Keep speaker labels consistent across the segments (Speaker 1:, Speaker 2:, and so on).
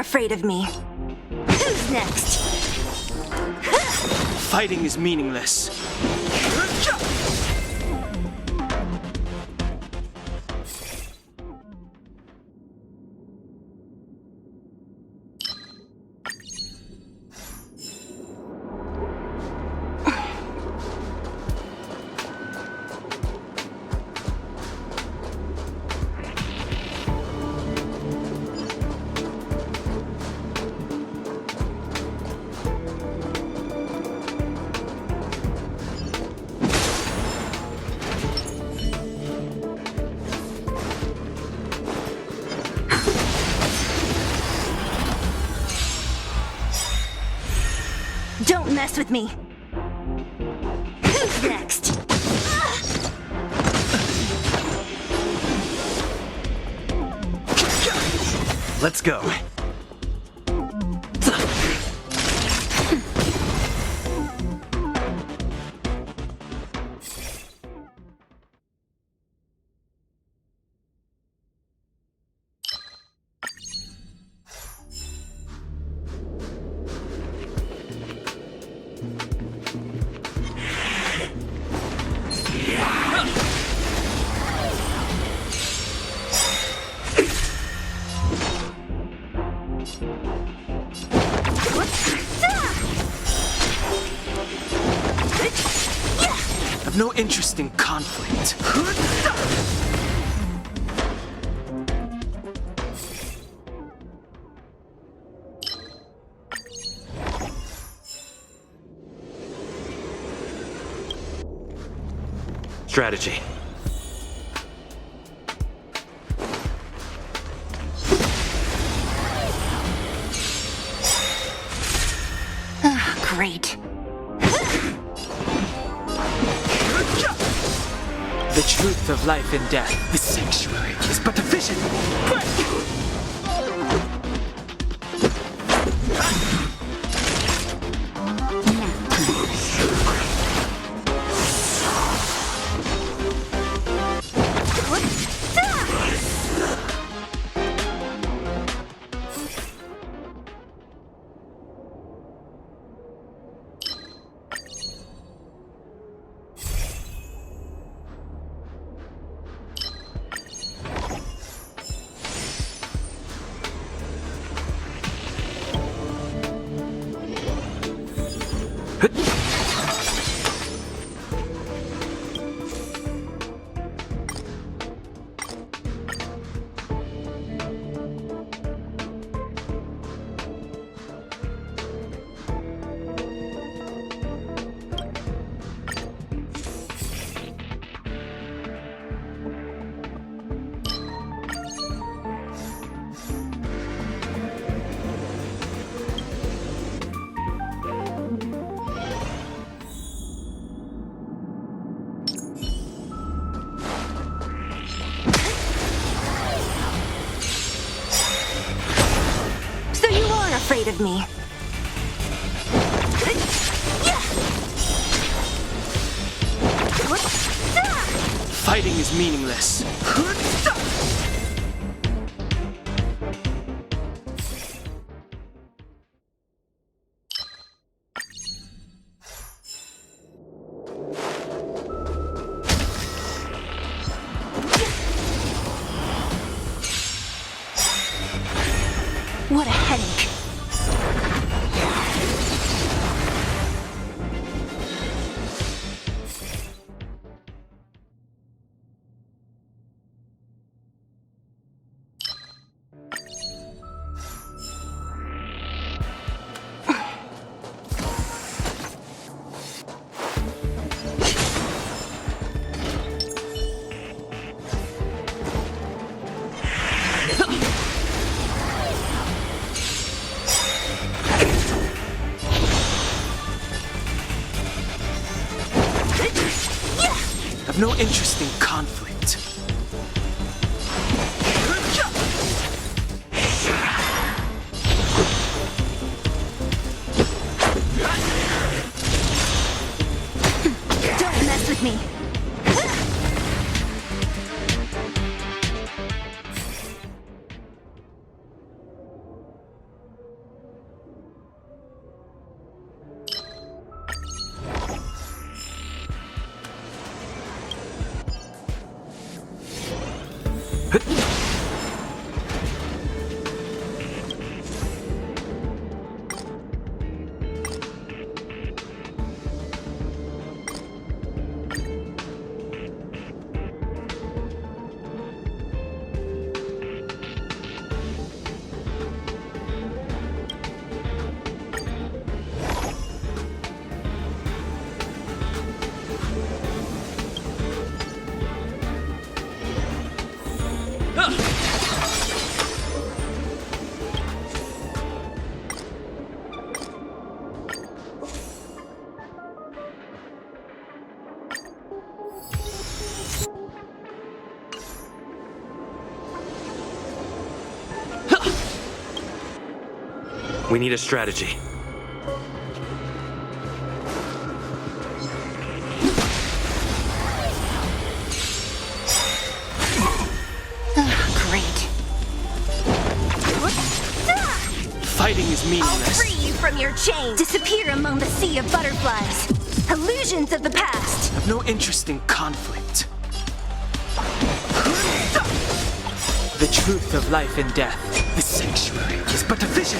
Speaker 1: afraid of me. Who's next?
Speaker 2: Fighting is meaningless.
Speaker 1: Don't mess with me. Who's next?
Speaker 2: Let's go. I've no interest in conflict. Strategy.
Speaker 1: Great.
Speaker 2: The truth of life and death. The sanctuary is but a vision.
Speaker 1: Afraid of me.
Speaker 2: Fighting is meaningless.
Speaker 1: What a headache.
Speaker 2: I've no interest in conflict.
Speaker 1: Don't mess with me.
Speaker 3: We need a strategy.
Speaker 1: Great.
Speaker 2: Fighting is
Speaker 1: I'll
Speaker 2: meaningless.
Speaker 1: free you from your chains. Disappear among the sea of butterflies. Illusions of the past.
Speaker 2: I have no interest in conflict. The truth of life and death, the sanctuary, is but a vision.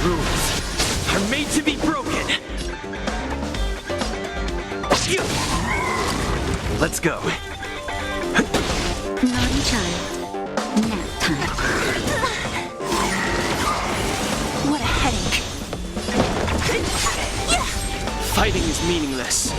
Speaker 2: Rules are made to be broken. Let's go.
Speaker 4: Naughty child. Nap time.
Speaker 1: What a headache.
Speaker 2: Fighting is meaningless.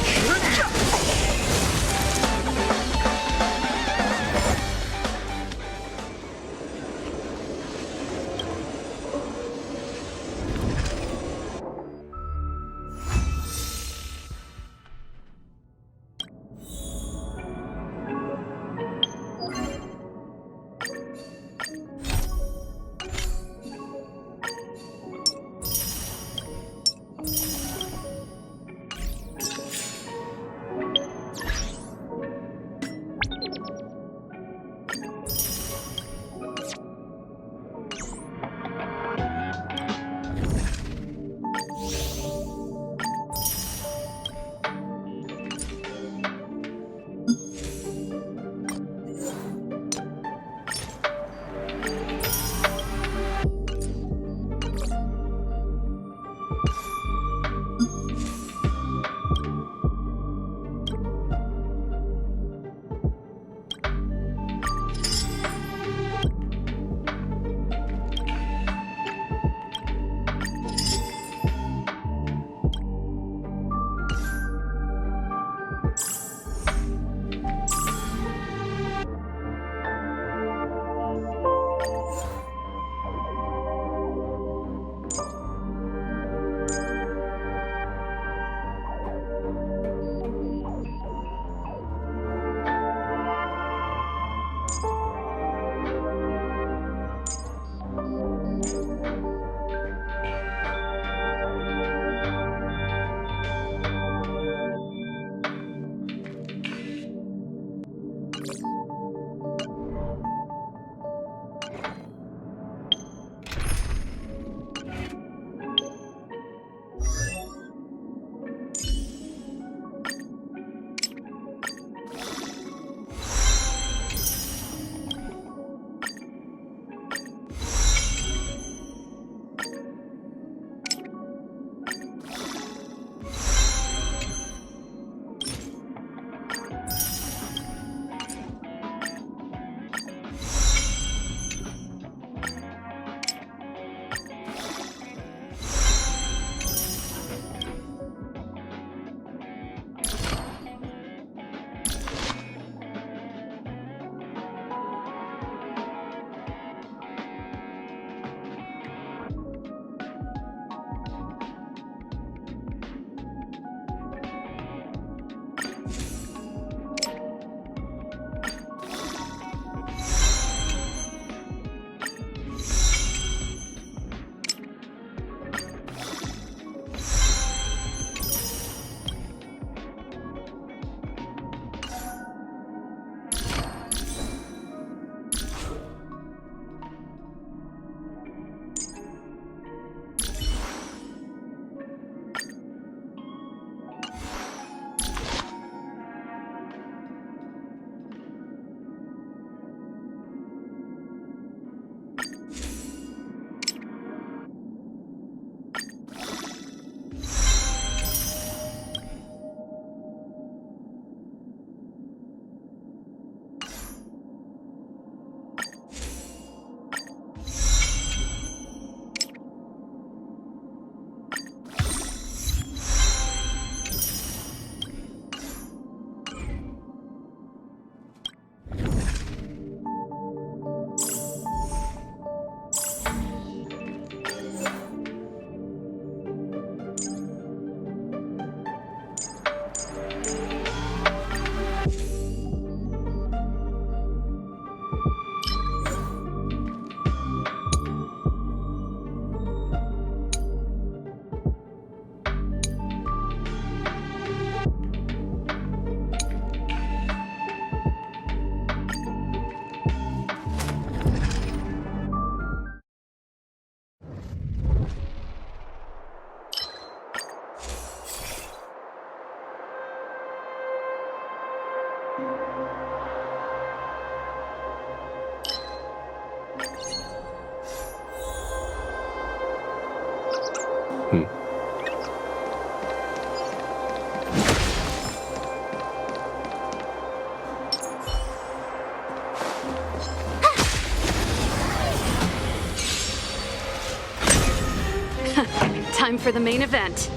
Speaker 5: Time for the main event.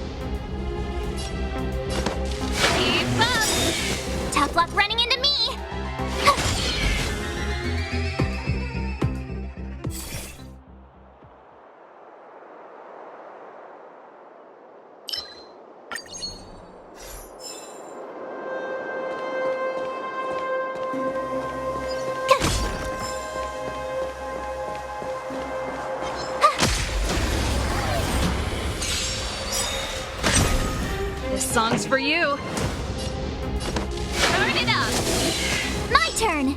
Speaker 1: Keep up! Tough luck running into me!
Speaker 5: This song's for you.
Speaker 1: Turn it up! My turn!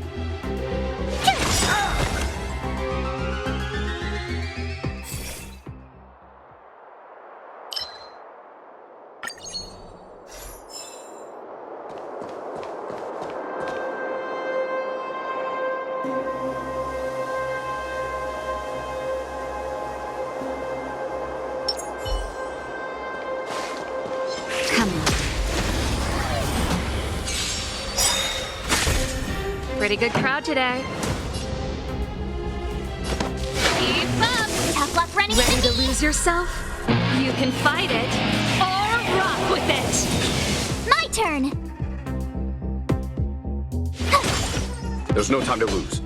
Speaker 4: Come on.
Speaker 5: Pretty good crowd today.
Speaker 1: Keep up! Tough luck running
Speaker 5: Ready
Speaker 1: into
Speaker 5: to
Speaker 1: me!
Speaker 5: lose yourself? You can fight it or rock with it.
Speaker 1: My turn!
Speaker 6: There's no time to lose.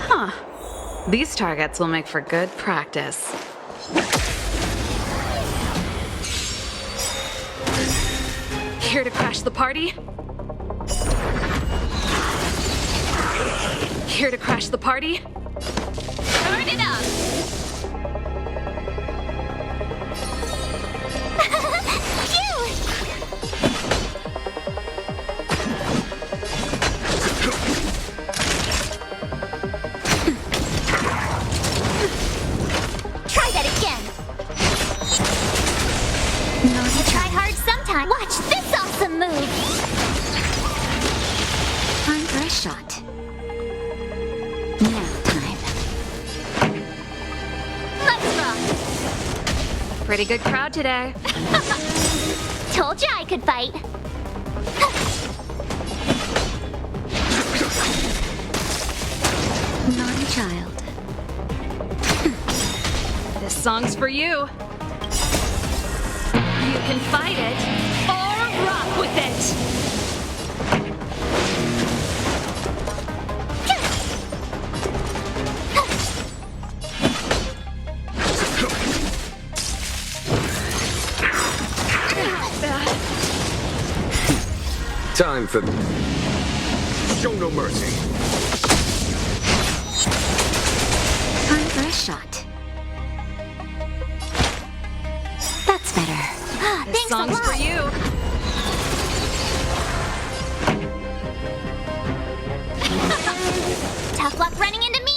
Speaker 5: Huh. These targets will make for good practice. Here to crash the party? Here to crash the party?
Speaker 1: Turn it up! Try that again! You try hard sometime. Watch this awesome move!
Speaker 4: Time for a shot. Now time.
Speaker 1: Let's rock!
Speaker 5: Pretty good crowd today.
Speaker 1: Told you I could fight.
Speaker 4: Naughty child.
Speaker 5: This song's for you. You can fight it or rock with it.
Speaker 6: Time for... Show no mercy.
Speaker 4: Time for a shot. That's better.
Speaker 5: This
Speaker 1: Thanks a
Speaker 5: song's
Speaker 1: lot.
Speaker 5: for you.
Speaker 1: Tough luck running into me.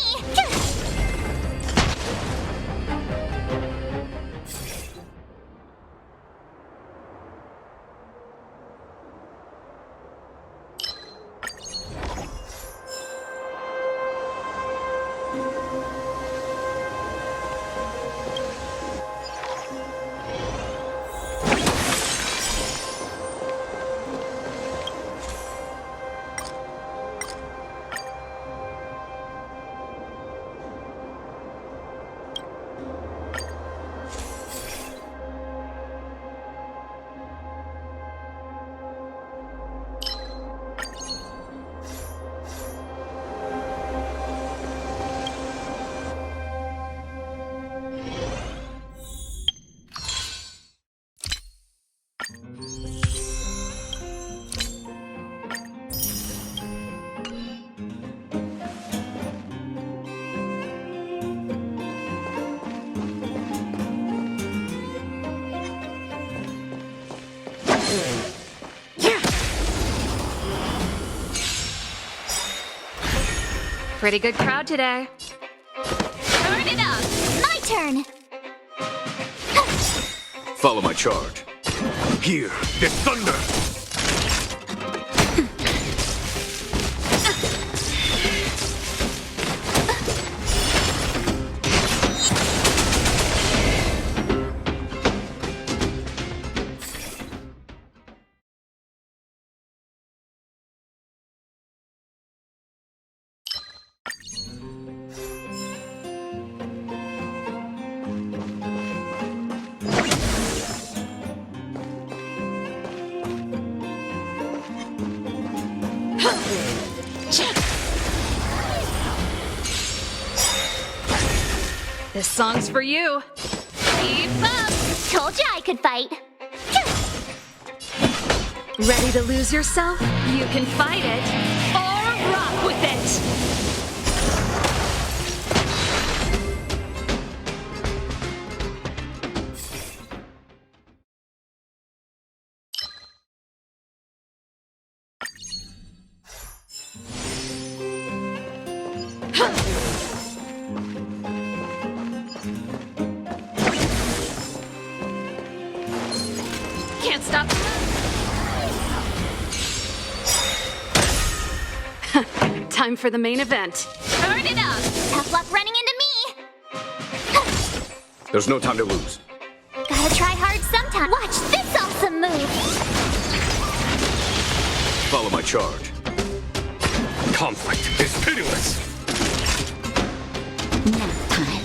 Speaker 5: Pretty good crowd today.
Speaker 1: Turn it up. My turn.
Speaker 6: Follow my charge. Hear the thunder!
Speaker 5: This song's for you.
Speaker 1: Keep up. Told you I could fight.
Speaker 5: Ready to lose yourself? You can fight it or rock with it. Can't stop. Time for the main event.
Speaker 1: Turn it up. Tough luck running into me.
Speaker 6: There's no time to lose.
Speaker 1: Gotta try hard sometime. Watch this awesome move.
Speaker 6: Follow my charge. Conflict is pitiless!
Speaker 4: Nap time.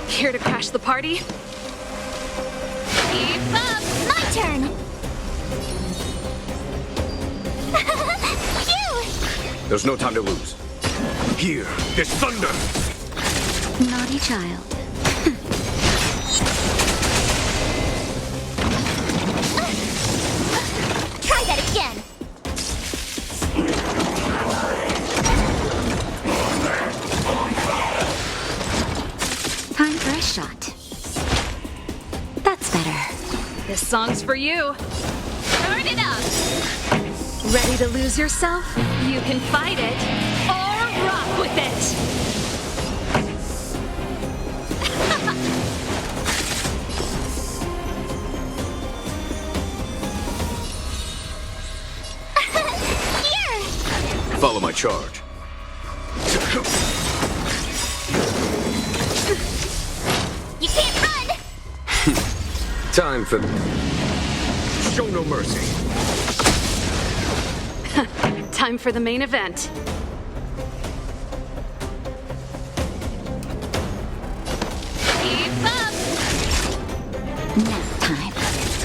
Speaker 5: Here to crash the party?
Speaker 1: Keep up. My turn. Phew.
Speaker 6: There's no time to lose. Hear this thunder!
Speaker 4: Naughty child.
Speaker 1: Try that again.
Speaker 5: This song's for you. Turn it up. Ready to lose yourself? You can fight it or rock with it.
Speaker 6: Follow my charge.
Speaker 1: You can't run!
Speaker 6: Time for... Show no mercy.
Speaker 5: Time for the main event. Keep up!
Speaker 4: Nap time.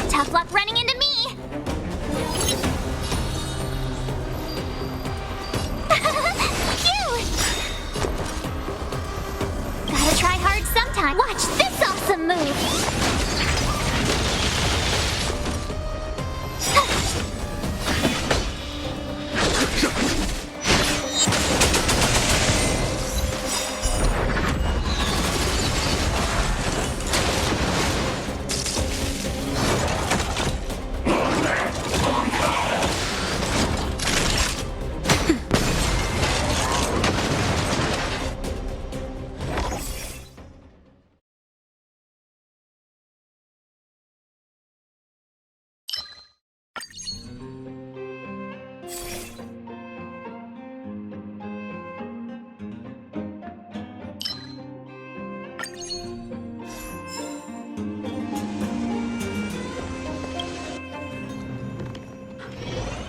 Speaker 1: Tough luck running into me! Phew! Gotta try hard sometime. Watch this awesome move!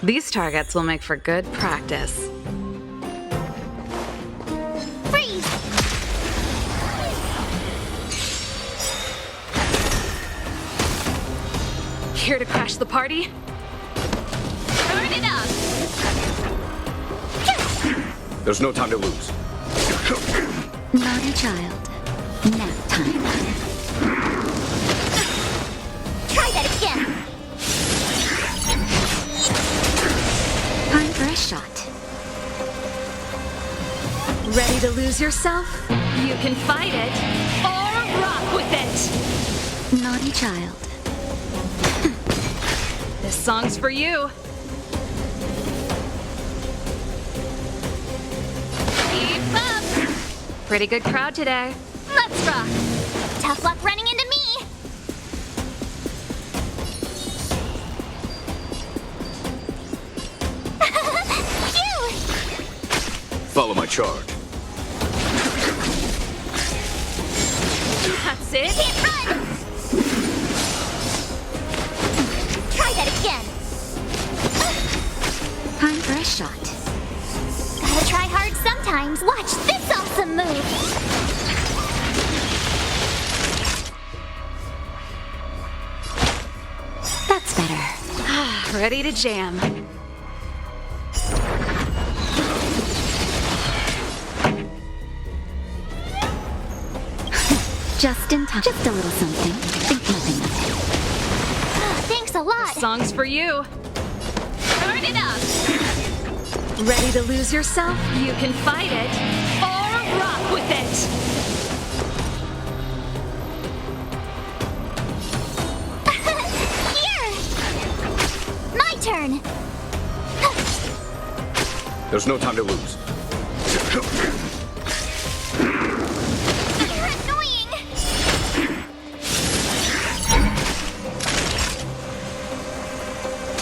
Speaker 5: These targets will make for good practice.
Speaker 1: Freeze!
Speaker 5: Here to crash the party? Turn it up!
Speaker 6: There's no time to lose.
Speaker 4: Naughty child. Nap time.
Speaker 1: Try that again!
Speaker 4: Time for a shot.
Speaker 5: Ready to lose yourself? You can fight it or rock with it.
Speaker 4: Naughty child.
Speaker 5: This song's for you. Keep up. Pretty good crowd today.
Speaker 1: Let's rock! Tough luck running into me! Phew!
Speaker 6: Follow my charge.
Speaker 5: That's it.
Speaker 1: Can't run! Try that again!
Speaker 4: Time for a shot.
Speaker 1: Gotta try hard sometimes. Watch this awesome move!
Speaker 4: That's better.
Speaker 5: Ready to jam.
Speaker 4: Just in time. Just a little something. Think nothing of it.
Speaker 1: Thanks a lot!
Speaker 5: Song's for you. Turn it up. Ready to lose yourself? You can fight it or rock with it.
Speaker 1: Here! My turn!
Speaker 6: There's no time to lose.
Speaker 1: You're annoying!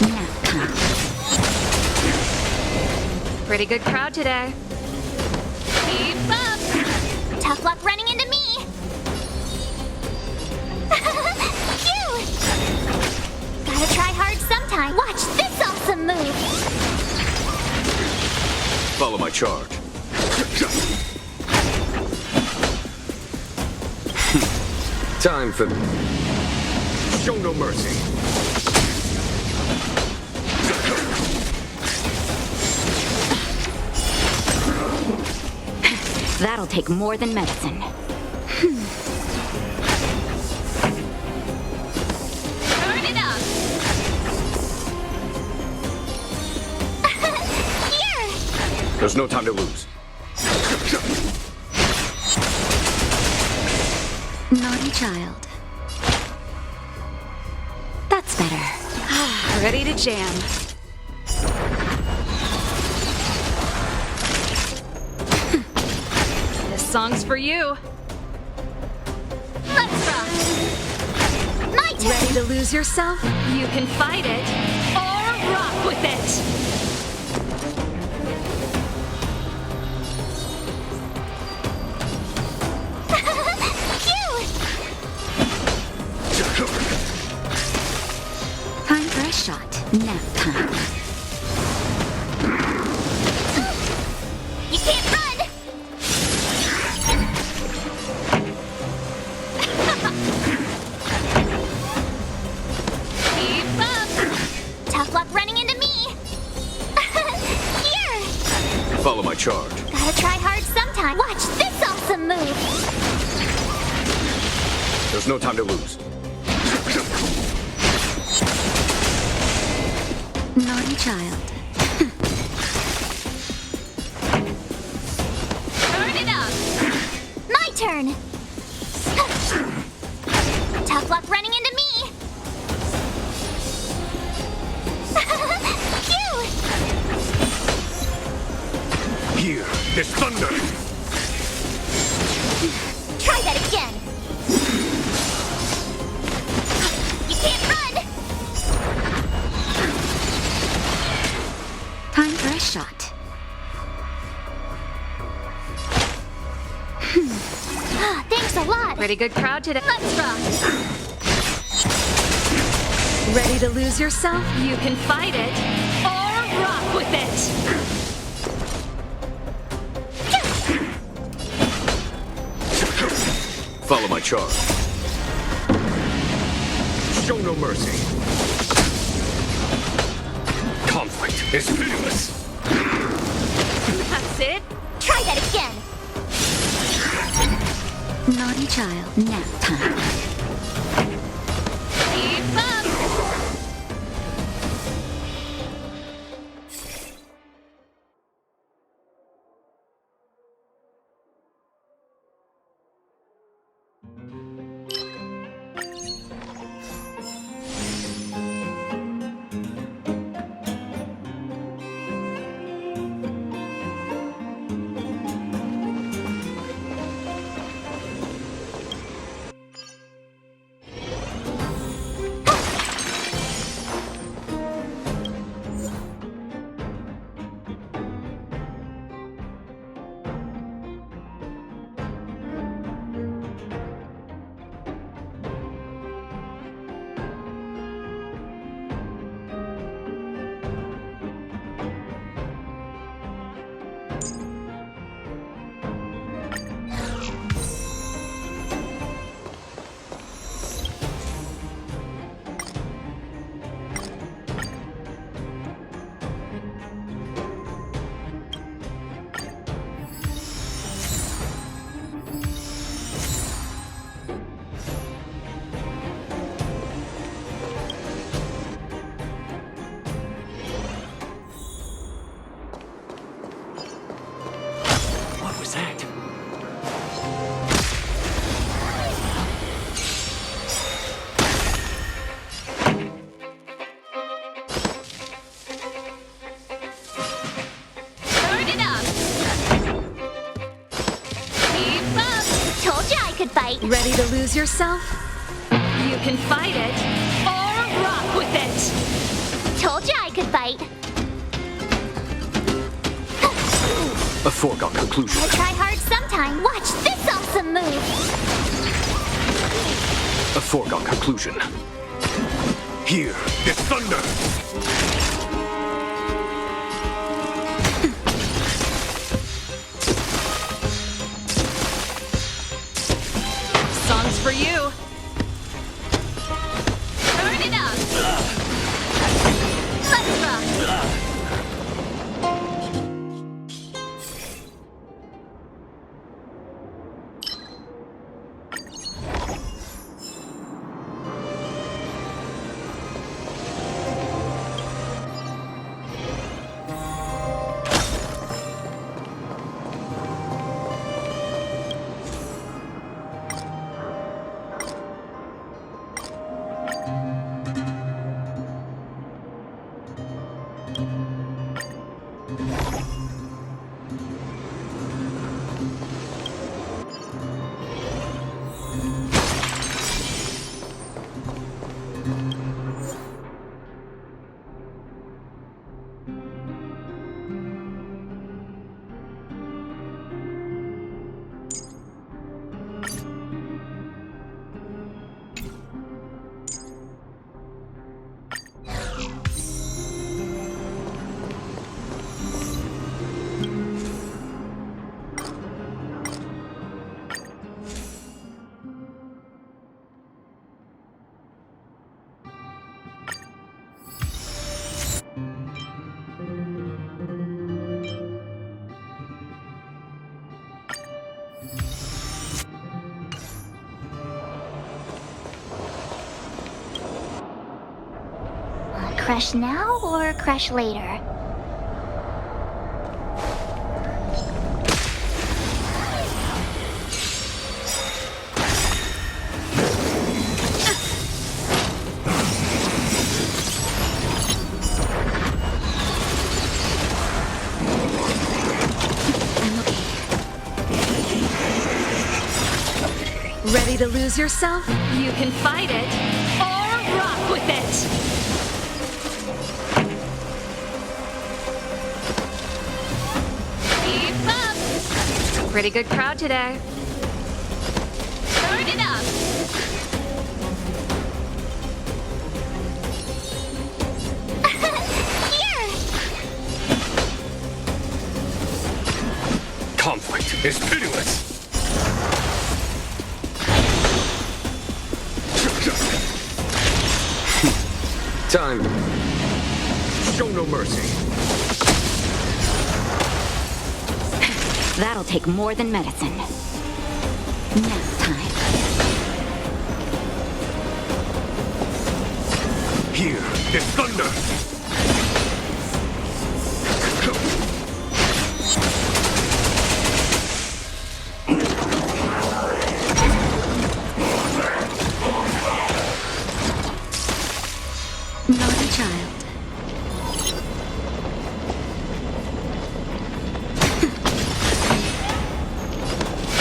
Speaker 4: Nap time.
Speaker 5: Pretty good crowd today. Keep up.
Speaker 1: Tough luck running into me! Phew! Gotta try hard sometime. Watch this awesome move!
Speaker 6: Follow my charge. Time for... Show no mercy.
Speaker 4: That'll take more than medicine.
Speaker 5: Turn it up.
Speaker 1: Here!
Speaker 6: There's no time to lose.
Speaker 4: Naughty child. That's better.
Speaker 5: Ready to jam. This song's for you.
Speaker 1: Let's rock. My turn.
Speaker 5: Ready to lose yourself? You can fight it or rock with it.
Speaker 1: Cute.
Speaker 4: Time for a shot. Nap time.
Speaker 1: You can't run.
Speaker 5: Keep up.
Speaker 1: Tough luck running into me. Here.
Speaker 6: Follow my charge.
Speaker 1: Gotta try hard sometime. Watch this awesome move.
Speaker 6: There's no time to lose.
Speaker 4: Naughty child.
Speaker 5: Turn it up.
Speaker 1: My turn. Tough luck running into me. Cute.
Speaker 6: Here, there's thunder.
Speaker 1: Try that again. You can't run.
Speaker 4: Time for a shot.
Speaker 1: Thanks a lot.
Speaker 5: Pretty good crowd today.
Speaker 1: Let's rock.
Speaker 5: Ready to lose yourself? You can fight it or rock with it.
Speaker 6: Follow my charge. Show no mercy. Conflict is pitiless.
Speaker 5: That's it.
Speaker 1: Try that again.
Speaker 4: Naughty child. Nap time.
Speaker 5: Keep up.
Speaker 3: What was that?
Speaker 5: Turn it up. Keep up.
Speaker 1: Told ya I could fight.
Speaker 5: Ready to lose yourself? You can fight it or rock with it.
Speaker 1: Told ya I could fight.
Speaker 6: A foregone conclusion.
Speaker 1: Gotta try hard sometime. Watch this awesome move.
Speaker 6: A foregone conclusion. Here, there's thunder.
Speaker 5: Song's for you. Turn it up.
Speaker 1: Let's rock. Crash now or crash later?
Speaker 5: Ready to lose yourself? You can fight it or rock with it. Keep up. Pretty good crowd today. Turn it up.
Speaker 1: Here!
Speaker 6: Conflict is pitiless. Time. Show no mercy.
Speaker 4: That'll take more than medicine. Nap time.
Speaker 6: Hear the thunder.
Speaker 4: Naughty child.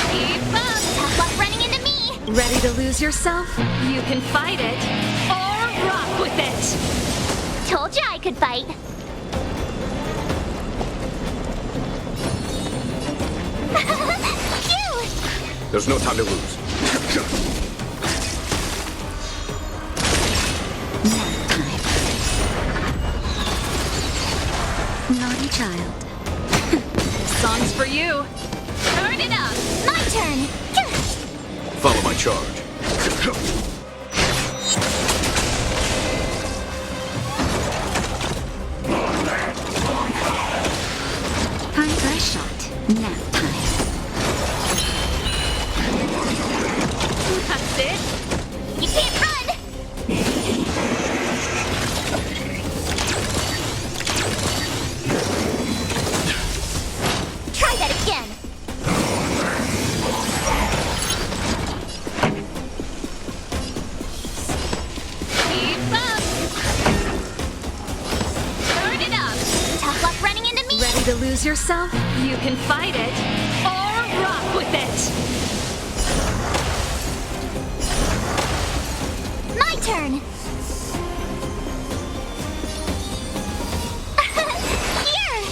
Speaker 1: Keep up! Tough luck running into me!
Speaker 5: Ready to lose yourself? You can fight it or rock with it.
Speaker 1: Told you I could fight. Phew!
Speaker 6: There's no time to lose.
Speaker 4: Nap time. Naughty child.
Speaker 5: Song's for you. Turn it up.
Speaker 1: My turn!
Speaker 6: Follow my charge.
Speaker 4: Time for a shot. Nap time.
Speaker 5: That's it.
Speaker 1: You can't run! Try that again!
Speaker 5: Keep up. Turn it up.
Speaker 1: Tough luck running into me!
Speaker 5: Ready to lose yourself? You can fight it or rock with it.
Speaker 1: My turn! Here!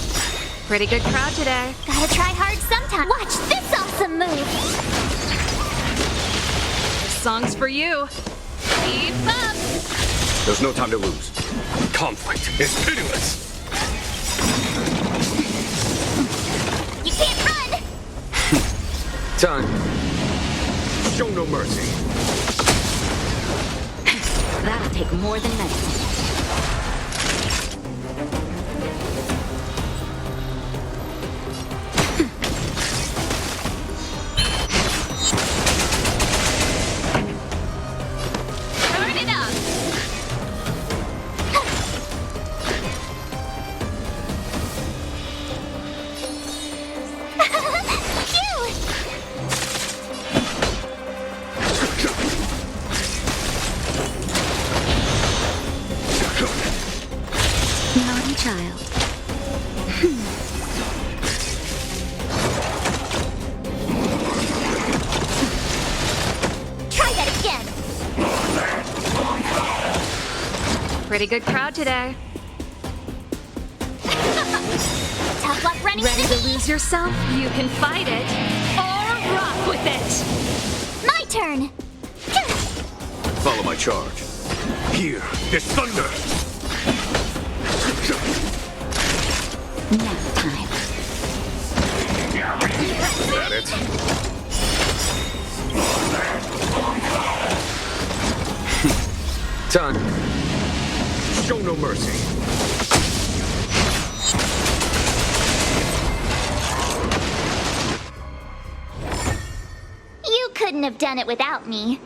Speaker 5: Pretty good crowd today.
Speaker 1: Gotta try hard sometime. Watch this awesome move!
Speaker 5: Song's for you. Keep up.
Speaker 6: There's no time to lose. Conflict is pitiless.
Speaker 1: You can't run!
Speaker 6: Time. Show no mercy.
Speaker 4: That'll take more than medicine.
Speaker 5: Turn it up.
Speaker 1: Phew!
Speaker 5: Pretty good crowd today.
Speaker 1: Tough luck running
Speaker 5: Ready
Speaker 1: into
Speaker 5: to
Speaker 1: me.
Speaker 5: lose yourself? You can fight it or rock with it.
Speaker 1: My turn.
Speaker 6: Follow my charge. Hear this thunder!
Speaker 4: Nap time.
Speaker 6: That it? Done. Show no mercy.
Speaker 1: You couldn't have done it without me.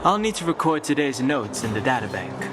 Speaker 2: I'll need to record today's notes in the databank.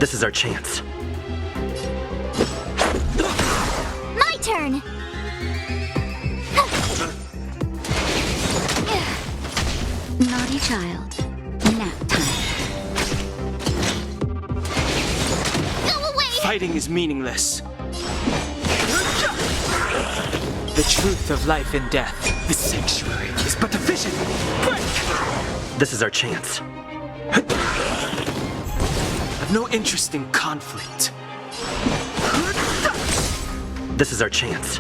Speaker 3: This is our chance.
Speaker 1: My turn!
Speaker 4: Naughty child. Nap time.
Speaker 1: Go away!
Speaker 2: Fighting is meaningless. The truth of life and death, the sanctuary, is but a vision.
Speaker 3: This is our chance.
Speaker 2: I've no interest in conflict.
Speaker 3: This is our chance.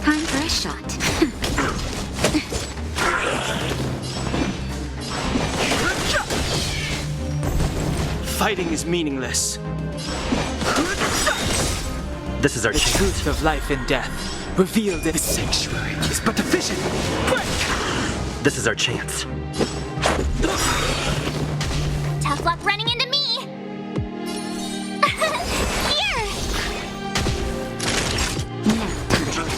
Speaker 4: Time for a shot.
Speaker 2: Fighting is meaningless.
Speaker 3: This is our
Speaker 2: The
Speaker 3: chance.
Speaker 2: truth of life and death, revealed in the sanctuary, is but a vision.
Speaker 3: This is our chance.
Speaker 1: Tough luck running into me! Here!
Speaker 4: Nap time.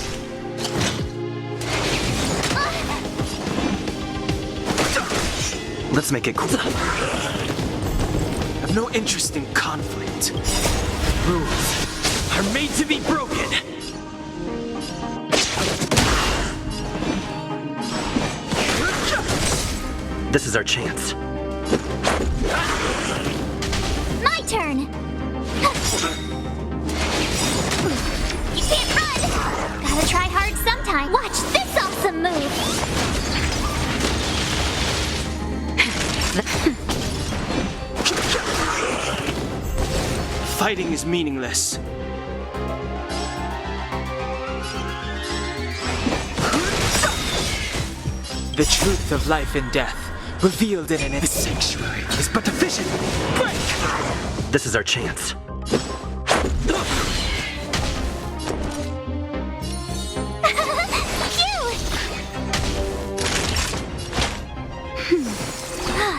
Speaker 3: Let's make it cool.
Speaker 2: I've no interest in conflict. Rules are made to be broken.
Speaker 3: This is our chance.
Speaker 1: My turn! You can't run! Gotta try hard sometime. Watch this awesome move!
Speaker 2: Fighting is meaningless. The truth of life and death, revealed in the sanctuary, is but a vision.
Speaker 3: This is our chance.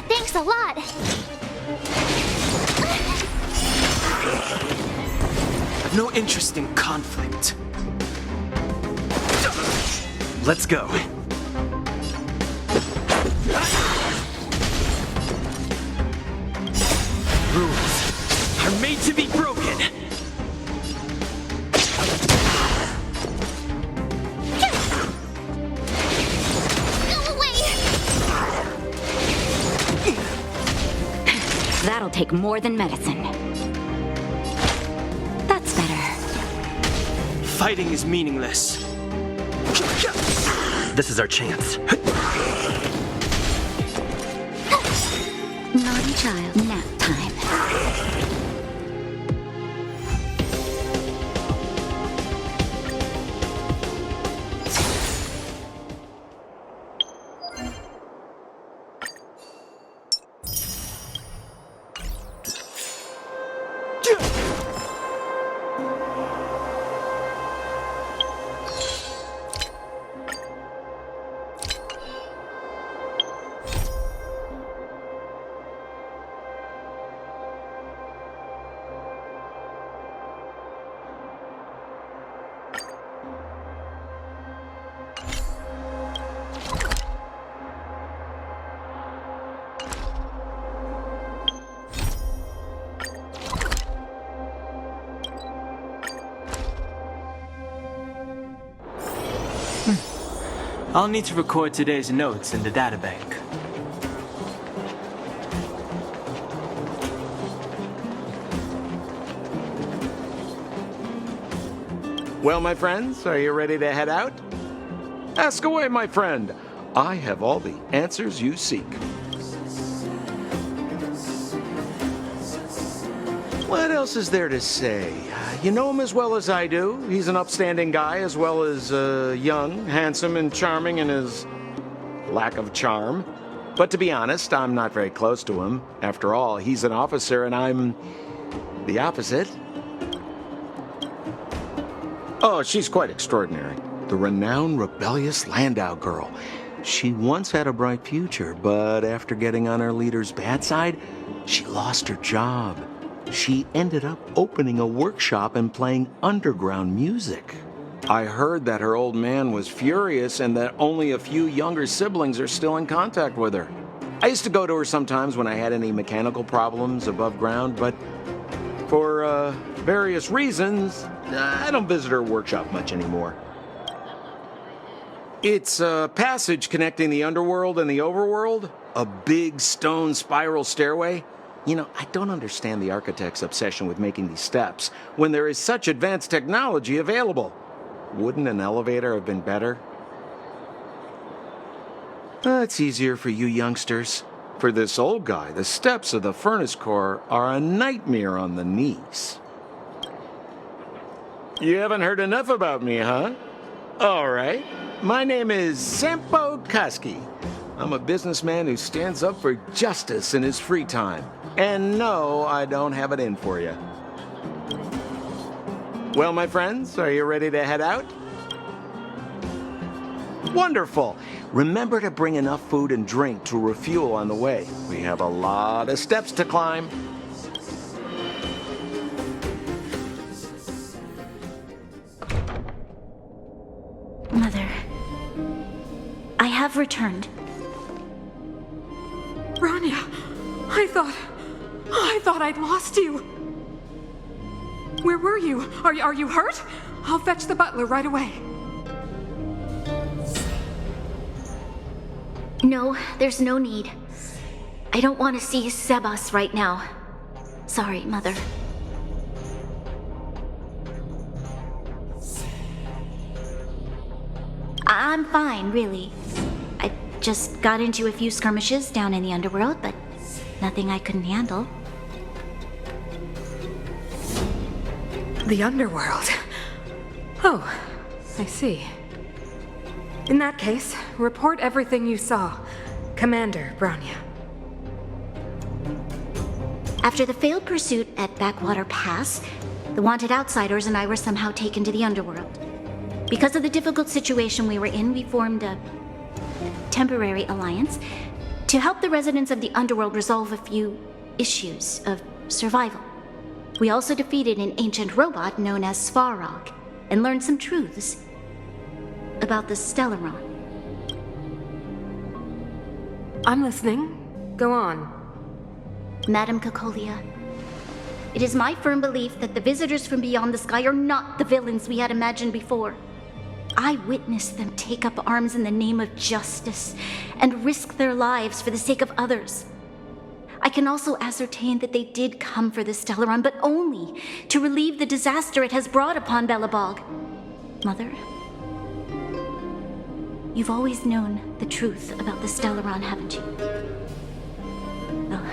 Speaker 1: Thanks a lot.
Speaker 2: I've no interest in conflict.
Speaker 3: Let's go.
Speaker 2: Rules are made to be broken.
Speaker 1: Go away!
Speaker 4: That'll take more than medicine. That's better.
Speaker 2: Fighting is meaningless.
Speaker 3: This is our chance.
Speaker 4: Naughty child. Nap time.
Speaker 2: I'll need to record today's notes in the databank.
Speaker 7: Well, my friends, are you ready to head out? Ask away, my friend. I have all the answers you seek. What else is there to say? You know him as well as I do. He's an upstanding guy, as well as young, handsome, and charming in his lack of charm. But to be honest, I'm not very close to him. After all, he's an officer, and I'm the opposite. Oh, she's quite extraordinary. The renowned rebellious Landau girl. She once had a bright future, but after getting on her leader's bad side, she lost her job. She ended up opening a workshop and playing underground music. I heard that her old man was furious and that only a few younger siblings are still in contact with her. I used to go to her sometimes when I had any mechanical problems above ground, but for various reasons, I don't visit her workshop much anymore. It's a passage connecting the underworld and the overworld, a big stone spiral stairway. You know, I don't understand the architect's obsession with making these steps when there is such advanced technology available. Wouldn't an elevator have been better? It's easier for you youngsters. For this old guy, the steps of the furnace core are a nightmare on the knees. You haven't heard enough about me, huh? All right. My name is Sampo Koski. I'm a businessman who stands up for justice in his free time. And no, I don't have it in for you. Well, my friends, are you ready to head out? Wonderful. Remember to bring enough food and drink to refuel on the way. We have a lot of steps to climb.
Speaker 4: Mother, I have returned.
Speaker 8: Bronya, I thought I'd lost you. Where were you? Are you hurt? I'll fetch the butler right away.
Speaker 4: No, there's no need. I don't want to see Sebas right now. Sorry, Mother. I'm fine, really. I just got into a few skirmishes down in the underworld, but nothing I couldn't handle.
Speaker 8: The underworld. Oh, I see. In that case, report everything you saw. Commander Bronya.
Speaker 4: After the failed pursuit at Backwater Pass, the wanted outsiders and I were somehow taken to the underworld. Because of the difficult situation we were in, we formed a temporary alliance to help the residents of the underworld resolve a few issues of survival. We also defeated an ancient robot known as Svarog and learned some truths about the Stellaron.
Speaker 8: I'm listening. Go on.
Speaker 4: Madam Kokolia, it is my firm belief that the visitors from beyond the sky are not the villains we had imagined before. I witnessed them take up arms in the name of justice and risk their lives for the sake of others. I can also ascertain that they did come for the Stellaron, but only to relieve the disaster it has brought upon Belobog. Mother, you've always known the truth about the Stellaron, haven't you? Well,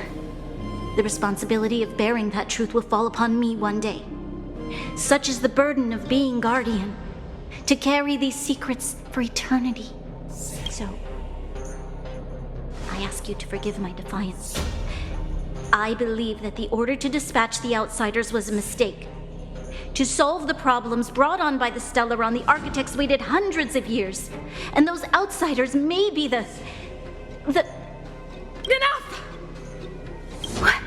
Speaker 4: the responsibility of bearing that truth will fall upon me one day. Such is the burden of being guardian, to carry these secrets for eternity. So, I ask you to forgive my defiance. I believe that the order to dispatch the outsiders was a mistake. To solve the problems brought on by the Stellaron, the architects waited hundreds of years. And those outsiders may be the...
Speaker 8: Enough!
Speaker 4: What?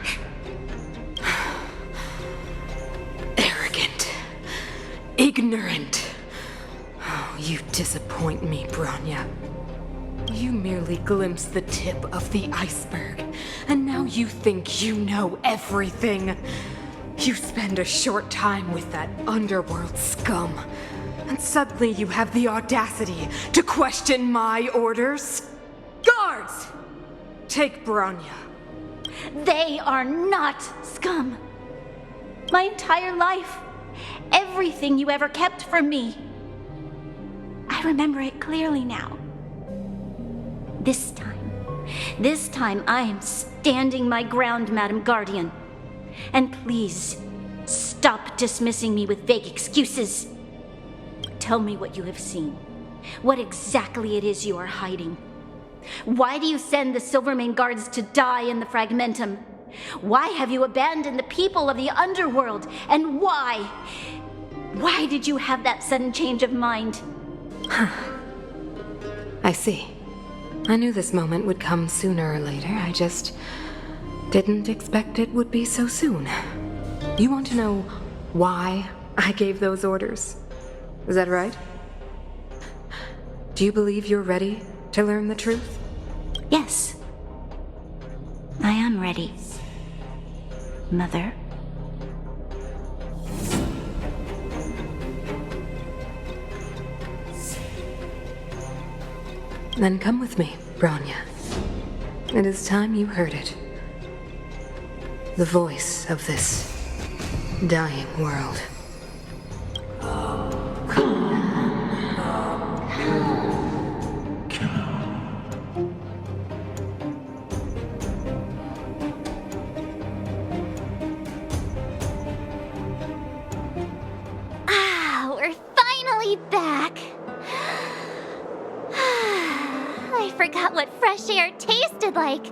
Speaker 8: Arrogant. Ignorant. Oh, you disappoint me, Bronya. You merely glimpsed the tip of the iceberg, and now you think you know everything. You spend a short time with that underworld scum, and suddenly you have the audacity to question my orders? Guards! Take Bronya.
Speaker 4: They are not scum. My entire life, everything you ever kept from me. I remember it clearly now. This time I am standing my ground, Madam Guardian. And please, stop dismissing me with vague excuses. Tell me what you have seen. What exactly it is you are hiding. Why do you send the Silvermane guards to die in the Fragmentum? Why have you abandoned the people of the underworld? And why? Why did you have that sudden change of mind?
Speaker 8: I see. I knew this moment would come sooner or later. I just didn't expect it would be so soon. You want to know why I gave those orders? Is that right? Do you believe you're ready to learn the truth?
Speaker 4: Yes. I am ready. Mother.
Speaker 8: Then come with me, Bronya. It is time you heard it. The voice of this dying world.
Speaker 1: Ah, we're finally back. I forgot what fresh air tasted like.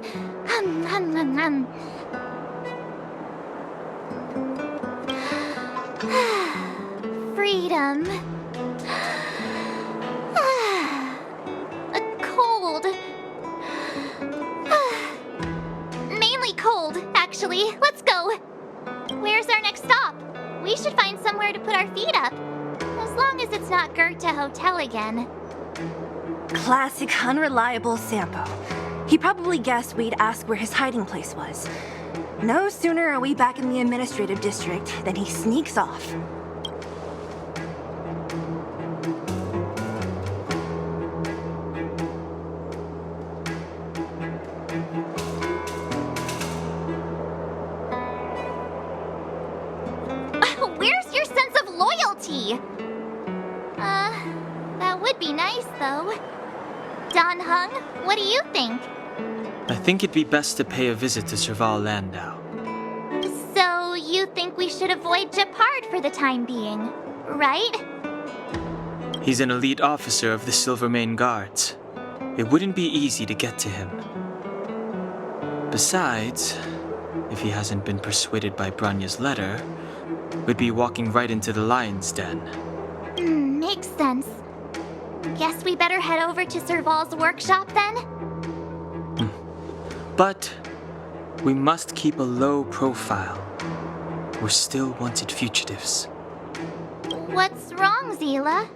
Speaker 1: Freedom. Cold. Mainly cold, actually. Let's go. Where's our next stop? We should find somewhere to put our feet up. As long as it's not Goethe Hotel again.
Speaker 9: Classic unreliable Sampo. He probably guessed we'd ask where his hiding place was. No sooner are we back in the administrative district than he sneaks off.
Speaker 1: Where's your sense of loyalty? That would be nice, though. Don Hung, what do you think?
Speaker 2: I think it'd be best to pay a visit to Serval Landau.
Speaker 1: So, you think we should avoid Gepard for the time being, right?
Speaker 2: He's an elite officer of the Silvermane Guards. It wouldn't be easy to get to him. Besides, if he hasn't been persuaded by Bronya's letter, we'd be walking right into the lion's den.
Speaker 1: Makes sense. Guess we better head over to Serval's workshop then?
Speaker 2: But we must keep a low profile. We're still wanted fugitives.
Speaker 1: What's wrong, Zila?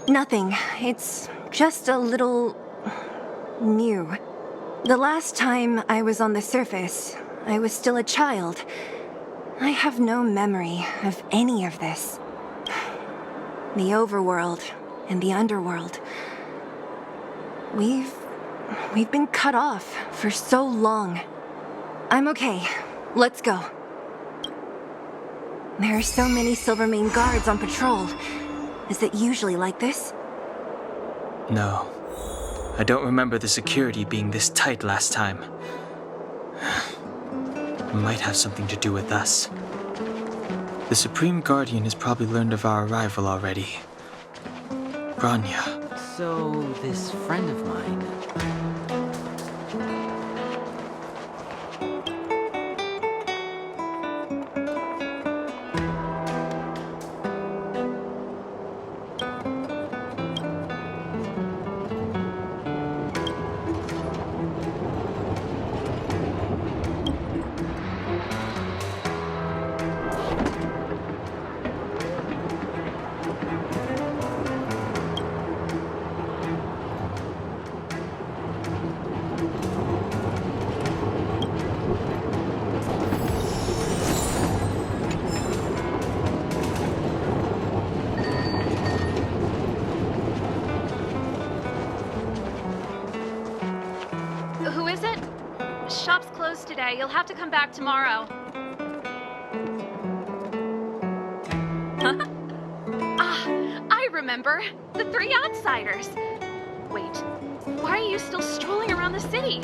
Speaker 9: Nothing. It's just a little... new. The last time I was on the surface, I was still a child. I have no memory of any of this. The overworld and the underworld. We've been cut off for so long. I'm okay. Let's go. There are so many Silvermane guards on patrol. Is it usually like this?
Speaker 2: No. I don't remember the security being this tight last time. It might have something to do with us. The Supreme Guardian has probably learned of our arrival already. Bronya.
Speaker 10: So, this friend of mine...
Speaker 5: Who is it? Shop's closed today. You'll have to come back tomorrow. I remember. The three outsiders. Wait, why are you still strolling around the city?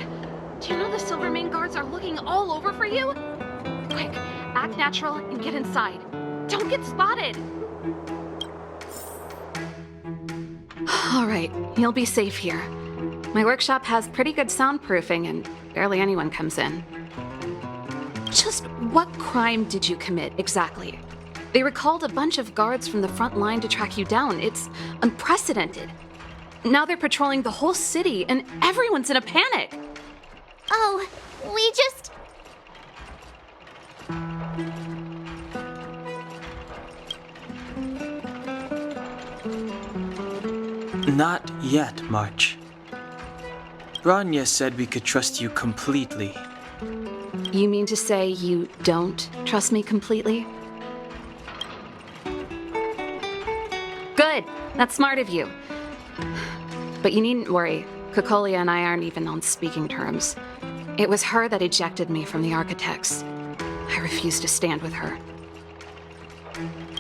Speaker 5: Do you know the Silvermane guards are looking all over for you? Quick, act natural and get inside. Don't get spotted.
Speaker 11: All right, you'll be safe here. My workshop has pretty good soundproofing and barely anyone comes in. Just what crime did you commit exactly? They recalled a bunch of guards from the front line to track you down. It's unprecedented. Now they're patrolling the whole city and everyone's in a panic.
Speaker 1: Oh, we just...
Speaker 2: Not yet, March. Branya said we could trust you completely.
Speaker 11: You mean to say you don't trust me completely? Good. That's smart of you. But you needn't worry. Kokolia and I aren't even on speaking terms. It was her that ejected me from the Architects. I refuse to stand with her.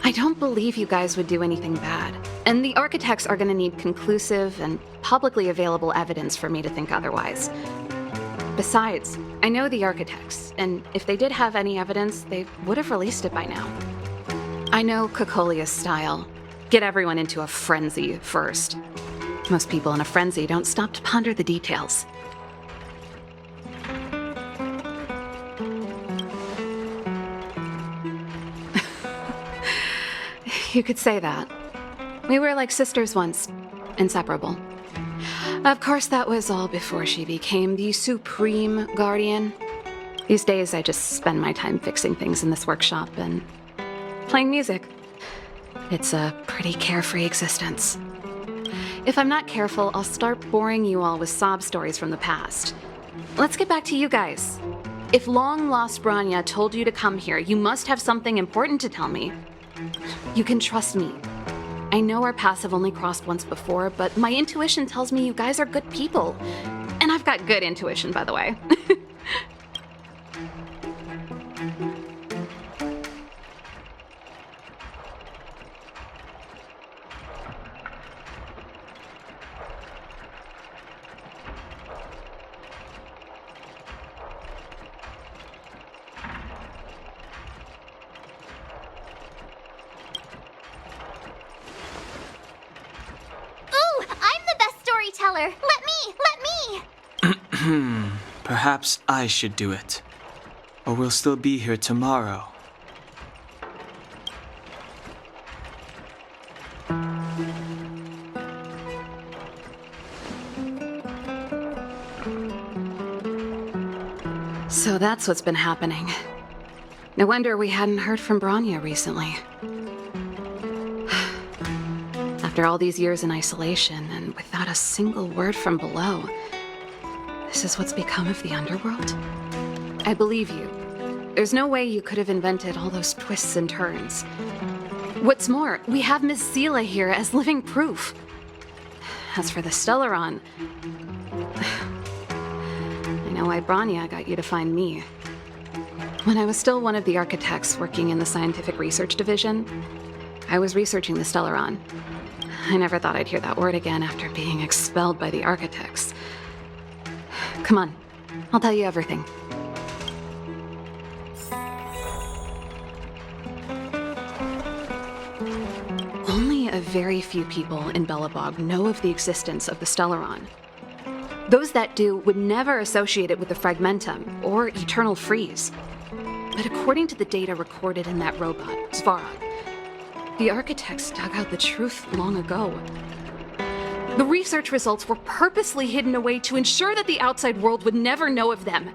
Speaker 11: I don't believe you guys would do anything bad. And the Architects are going to need conclusive and publicly available evidence for me to think otherwise. Besides, I know the Architects, and if they did have any evidence, they would have released it by now. I know Kokolia's style. Get everyone into a frenzy first. Most people in a frenzy don't stop to ponder the details. You could say that. We were like sisters once, inseparable. Of course, that was all before she became the Supreme Guardian. These days, I just spend my time fixing things in this workshop and playing music. It's a pretty carefree existence. If I'm not careful, I'll start boring you all with sob stories from the past. Let's get back to you guys. If long-lost Branya told you to come here, you must have something important to tell me. You can trust me. I know our paths have only crossed once before, but my intuition tells me you guys are good people. And I've got good intuition, by the way.
Speaker 1: Let me!
Speaker 2: Perhaps I should do it. Or we'll still be here tomorrow.
Speaker 11: So that's what's been happening. No wonder we hadn't heard from Branya recently. After all these years in isolation and without a single word from below, this is what's become of the underworld? I believe you. There's no way you could have invented all those twists and turns. What's more, we have Miss Zila here as living proof. As for the Stellaron, I know why Branya got you to find me. When I was still one of the Architects working in the Scientific Research Division, I was researching the Stellaron. I never thought I'd hear that word again after being expelled by the Architects. Come on, I'll tell you everything. Only a very few people in Belobog know of the existence of the Stellaron. Those that do would never associate it with the Fragmentum or Eternal Freeze. But according to the data recorded in that robot, Svarog, the Architects dug out the truth long ago. The research results were purposely hidden away to ensure that the outside world would never know of them.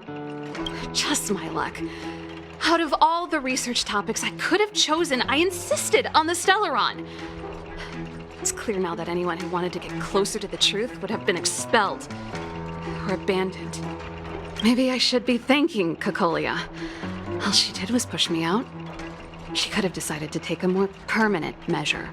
Speaker 11: Just my luck. Out of all the research topics I could have chosen, I insisted on the Stellaron. It's clear now that anyone who wanted to get closer to the truth would have been expelled or abandoned. Maybe I should be thanking Kokolia. All she did was push me out. She could have decided to take a more permanent measure.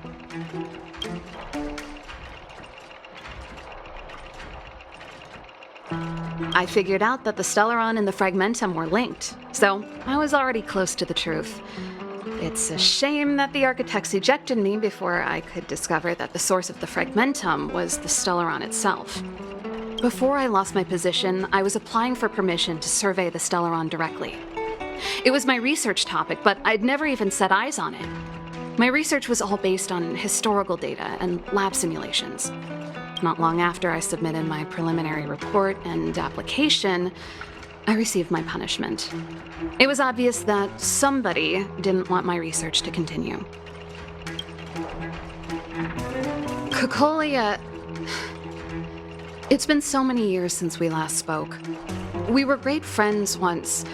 Speaker 11: I figured out that the Stellaron and the Fragmentum were linked, so I was already close to the truth. It's a shame that the Architects ejected me before I could discover that the source of the Fragmentum was the Stellaron itself. Before I lost my position, I was applying for permission to survey the Stellaron directly. It was my research topic, but I'd never even set eyes on it. My research was all based on historical data and lab simulations. Not long after I submitted my preliminary report and application, I received my punishment. It was obvious that somebody didn't want my research to continue. Kokolia... It's been so many years since we last spoke. We were great friends once.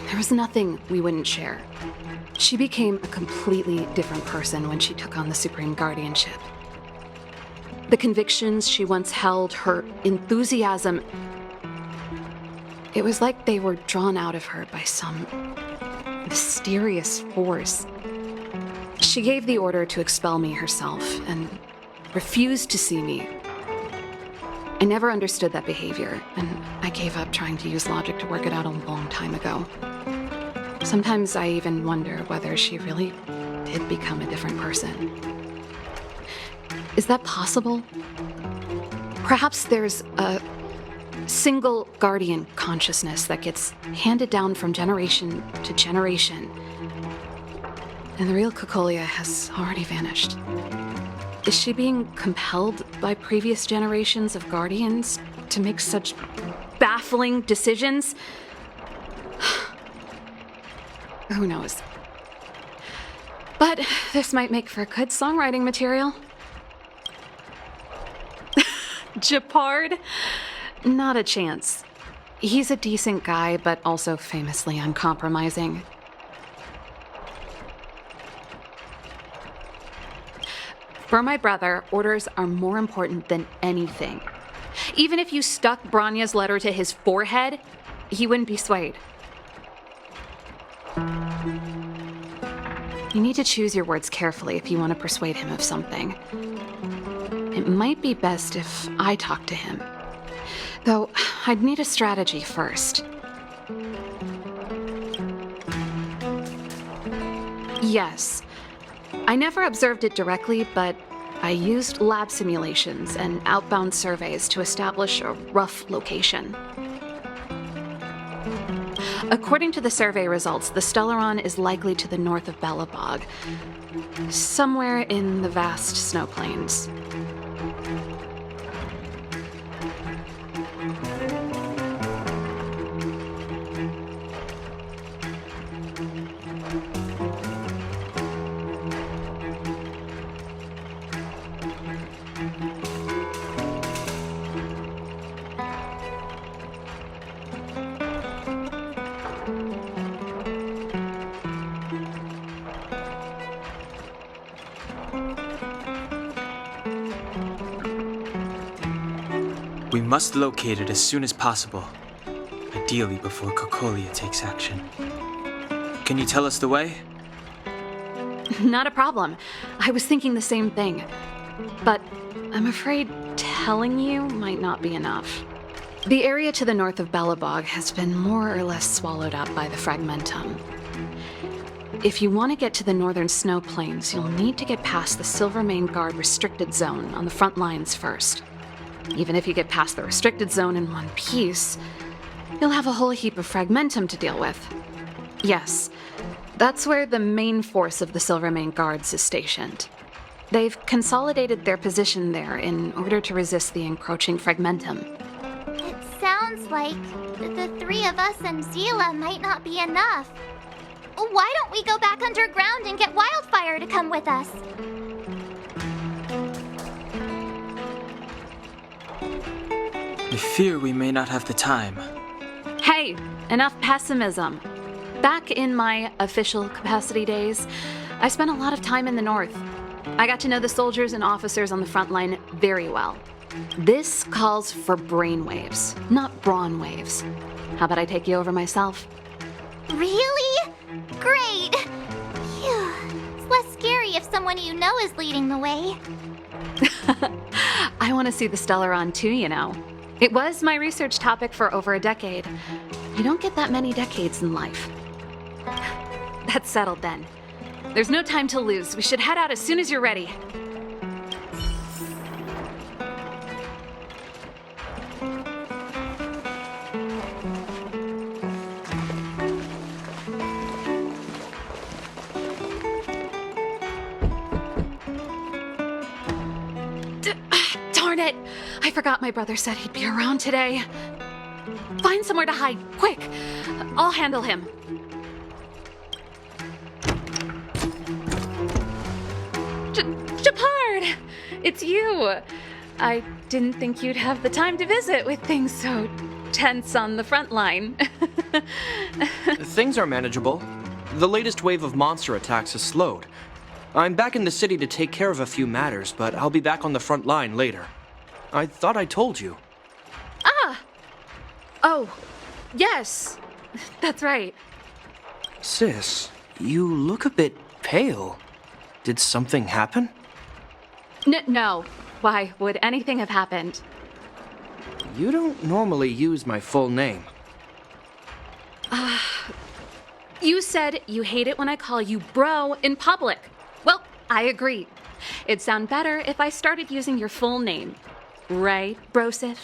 Speaker 11: There was nothing we wouldn't share. She became a completely different person when she took on the Supreme Guardianship. The convictions she once held, her enthusiasm, it was like they were drawn out of her by some mysterious force. She gave the order to expel me herself and refused to see me. I never understood that behavior, and I gave up trying to use logic to work it out a long time ago. Sometimes I even wonder whether she really did become a different person. Is that possible? Perhaps there's a single guardian consciousness that gets handed down from generation to generation, and the real Cocolia has already vanished. Is she being compelled by previous generations of guardians to make such baffling decisions? Who knows? But this might make for good songwriting material. Japard? Not a chance. He's a decent guy, but also famously uncompromising. For my brother, orders are more important than anything. Even if you stuck Branya's letter to his forehead, he wouldn't be swayed. You need to choose your words carefully if you want to persuade him of something. It might be best if I talk to him. Though, I'd need a strategy first. Yes. I never observed it directly, but I used lab simulations and outbound surveys to establish a rough location. According to the survey results, the Stellaron is likely to the north of Belobog, somewhere in the vast snow plains.
Speaker 2: We must locate it as soon as possible, ideally before Cocolia takes action. Can you tell us the way?
Speaker 11: Not a problem. I was thinking the same thing. But I'm afraid telling you might not be enough. The area to the north of Belobog has been more or less swallowed up by the Fragmentum. If you want to get to the northern snow plains, you'll need to get past the Silvermane Guard restricted zone on the front lines first. Even if you get past the restricted zone in one piece, you'll have a whole heap of Fragmentum to deal with. Yes, that's where the main force of the Silvermane Guards is stationed. They've consolidated their position there in order to resist the encroaching Fragmentum.
Speaker 1: It sounds like the three of us and Zila might not be enough. Why don't we go back underground and get Wildfire to come with us?
Speaker 2: I fear we may not have the time.
Speaker 11: Hey, enough pessimism. Back in my official capacity days, I spent a lot of time in the north. I got to know the soldiers and officers on the front line very well. This calls for brainwaves, not brawn waves. How about I take you over myself?
Speaker 1: Really? Great! Phew. It's less scary if someone you know is leading the way.
Speaker 11: I want to see the Stellaron too, you know. It was my research topic for over a decade. You don't get that many decades in life. That's settled then. There's no time to lose. We should head out as soon as you're ready. Darn it! I forgot my brother said he'd be around today. Find somewhere to hide, quick! I'll handle him. Japard! It's you! I didn't think you'd have the time to visit with things so tense on the front line.
Speaker 12: Things are manageable. The latest wave of monster attacks has slowed. I'm back in the city to take care of a few matters, but I'll be back on the front line later. I thought I told you.
Speaker 11: Ah! Oh, yes. That's right.
Speaker 12: Sis, you look a bit pale. Did something happen?
Speaker 11: No. Why would anything have happened?
Speaker 12: You don't normally use my full name.
Speaker 11: You said you hate it when I call you bro in public. Well, I agree. It'd sound better if I started using your full name. Right, Brosif?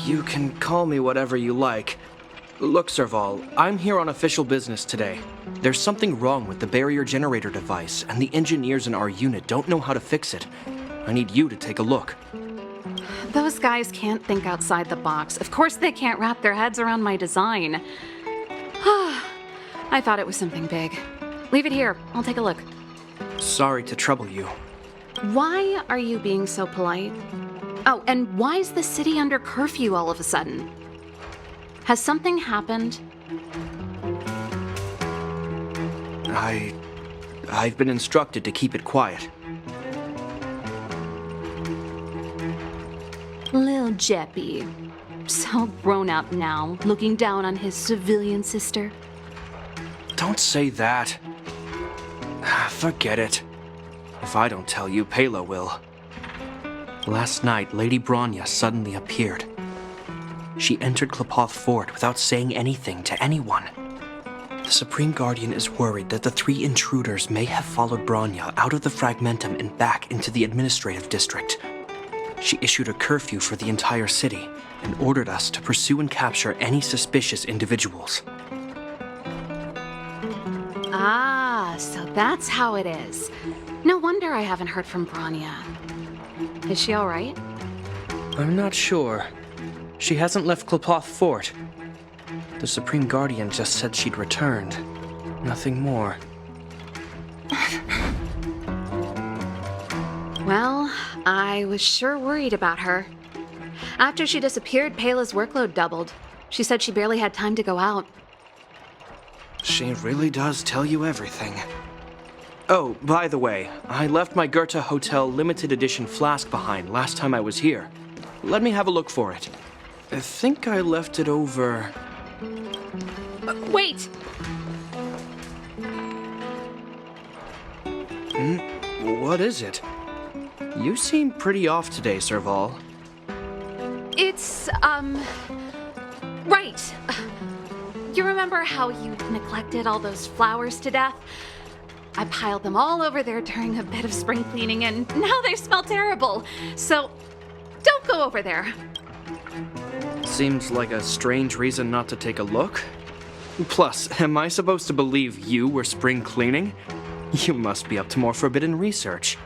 Speaker 12: You can call me whatever you like. Look, Serval, I'm here on official business today. There's something wrong with the barrier generator device, and the engineers in our unit don't know how to fix it. I need you to take a look.
Speaker 11: Those guys can't think outside the box. Of course they can't wrap their heads around my design. I thought it was something big. Leave it here. I'll take a look.
Speaker 12: Sorry to trouble you.
Speaker 11: Why are you being so polite? Oh, and why is the city under curfew all of a sudden? Has something happened?
Speaker 12: I've been instructed to keep it quiet.
Speaker 11: Lil Jeppy. So grown up now, looking down on his civilian sister.
Speaker 12: Don't say that. Forget it. If I don't tell you, Pela will. Last night, Lady Bronya suddenly appeared. She entered Klapoth Fort without saying anything to anyone. The Supreme Guardian is worried that the 3 intruders may have followed Bronya out of the Fragmentum and back into the administrative district. She issued a curfew for the entire city and ordered us to pursue and capture any suspicious individuals.
Speaker 11: Ah, so that's how it is. No wonder I haven't heard from Bronya. Is she all right?
Speaker 12: I'm not sure. She hasn't left Klapoth Fort. The Supreme Guardian just said she'd returned. Nothing more.
Speaker 11: Well, I was sure worried about her. After she disappeared, Pela's workload doubled. She said she barely had time to go out.
Speaker 12: She really does tell you everything. Oh, by the way, I left my Goethe Hotel limited edition flask behind last time I was here. Let me have a look for it. I think I left it over...
Speaker 11: Wait!
Speaker 12: What is it? You seem pretty off today, Serval.
Speaker 11: It's, right. You remember how you neglected all those flowers to death? I piled them all over there during a bit of spring cleaning, and now they smell terrible. So, don't go over there.
Speaker 12: Seems like a strange reason not to take a look. Plus, am I supposed to believe you were spring cleaning? You must be up to more forbidden research.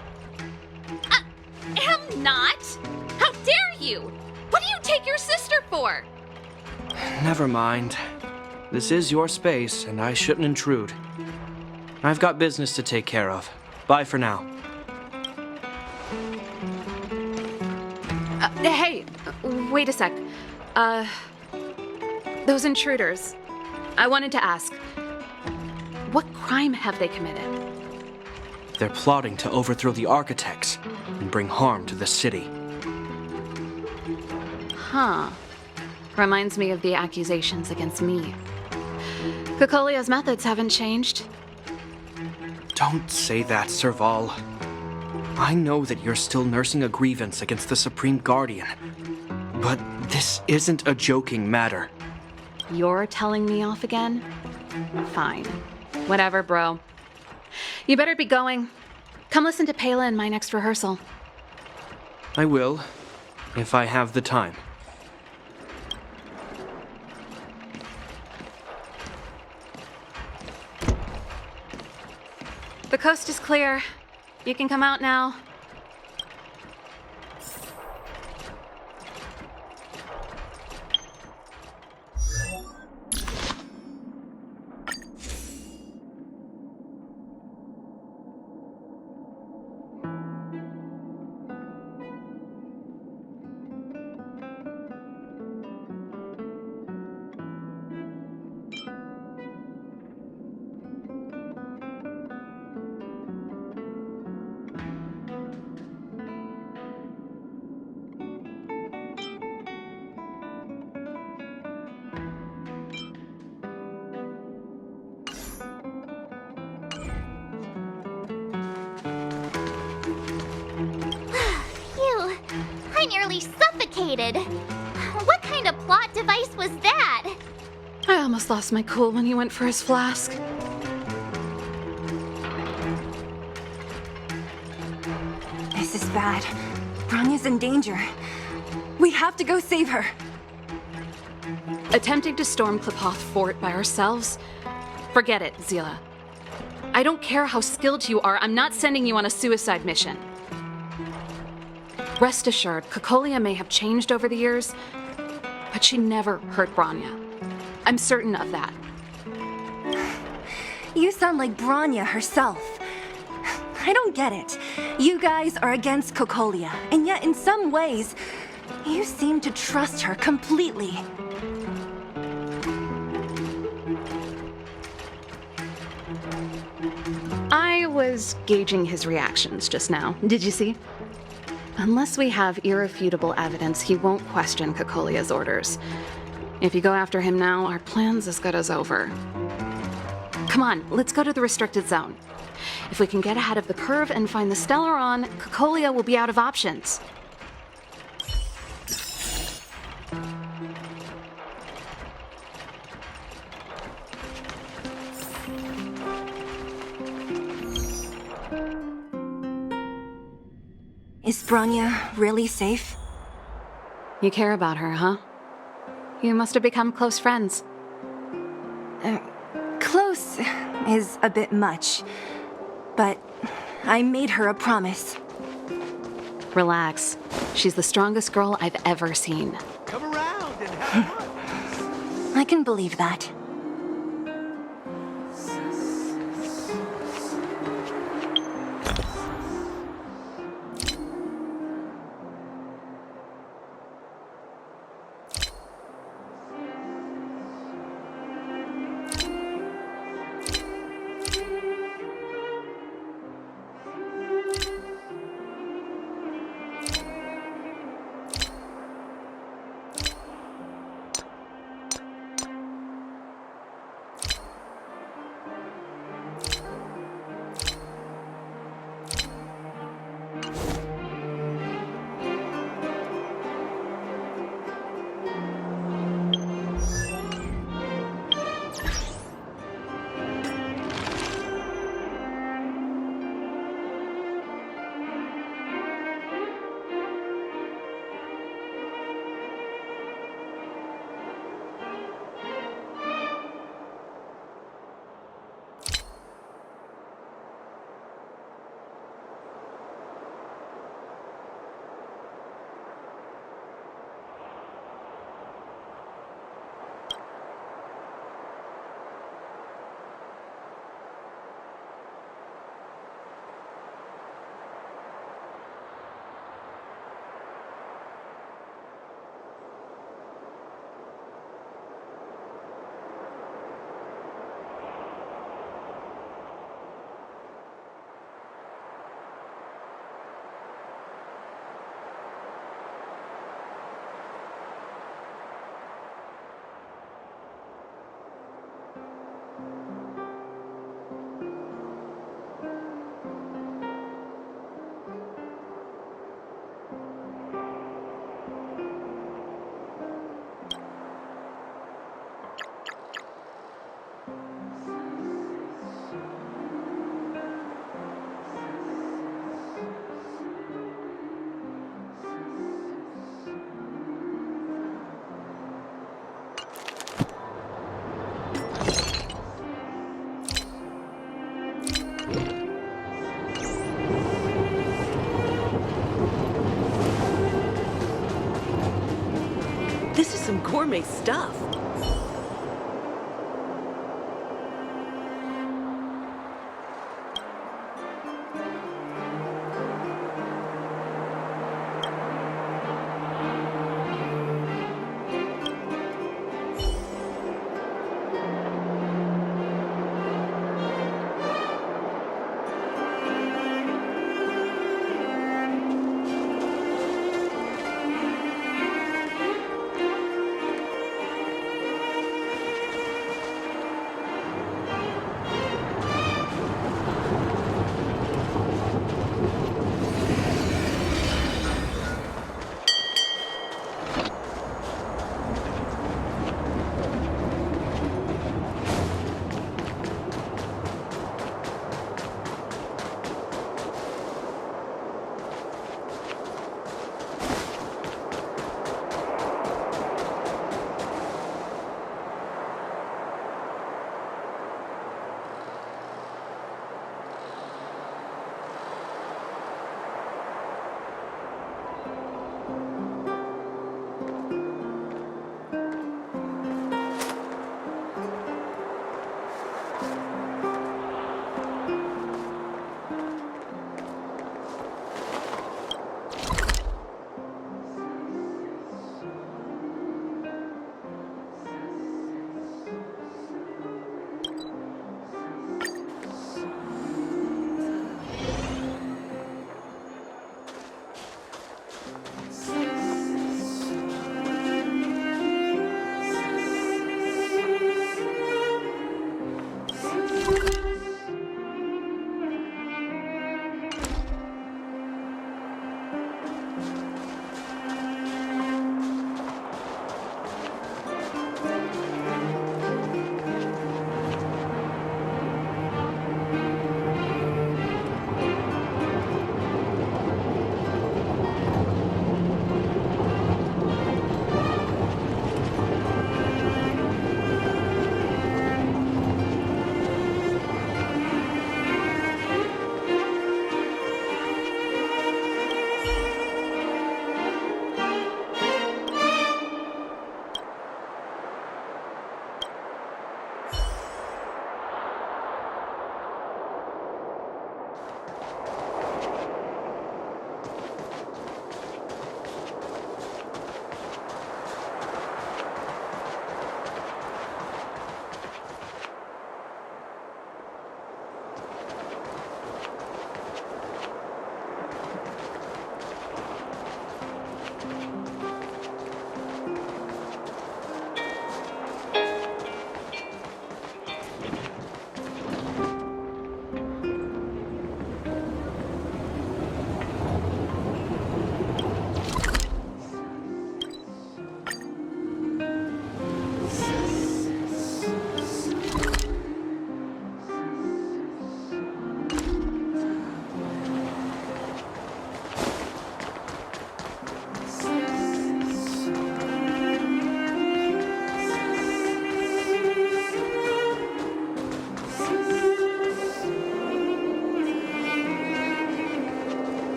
Speaker 5: Am not! How dare you! What do you take your sister for?
Speaker 12: Never mind. This is your space, and I shouldn't intrude. I've got business to take care of. Bye for now.
Speaker 11: Hey, wait a sec. Those intruders. I wanted to ask, what crime have they committed?
Speaker 12: They're plotting to overthrow the architects and bring harm to the city.
Speaker 11: Huh. Reminds me of the accusations against me. Kokolia's methods haven't changed.
Speaker 12: Don't say that, Serval. I know that you're still nursing a grievance against the Supreme Guardian, but this isn't a joking matter.
Speaker 11: You're telling me off again? Fine. Whatever, bro. You better be going. Come listen to Pela in my next rehearsal.
Speaker 12: I will, if I have the time.
Speaker 11: The coast is clear. You can come out now.
Speaker 1: located. What kind of plot device was that?
Speaker 11: I almost lost my cool when he went for his flask.
Speaker 9: This is bad. Bronya's in danger. We have to go save her.
Speaker 11: Attempting to storm Klipoth Fort by ourselves? Forget it, Zila. I don't care how skilled you are, I'm not sending you on a suicide mission. Rest assured, Cocolia may have changed over the years, but she never hurt Bronya. I'm certain of that.
Speaker 9: You sound like Bronya herself. I don't get it. You guys are against Cocolia, and yet in some ways, you seem to trust her completely.
Speaker 11: I was gauging his reactions just now. Did you see? Unless we have irrefutable evidence, he won't question Cocolia's orders. If you go after him now, our plan's as good as over. Come on, let's go to the restricted zone. If we can get ahead of the curve and find the Stellaron, Cocolia will be out of options.
Speaker 9: Is Bronya really safe?
Speaker 11: You care about her, huh? You must have become close friends.
Speaker 9: Close is a bit much, but I made her a promise.
Speaker 11: Relax. She's the strongest girl I've ever seen.
Speaker 6: Come around and have fun.
Speaker 9: I can believe that.
Speaker 13: This is some gourmet stuff.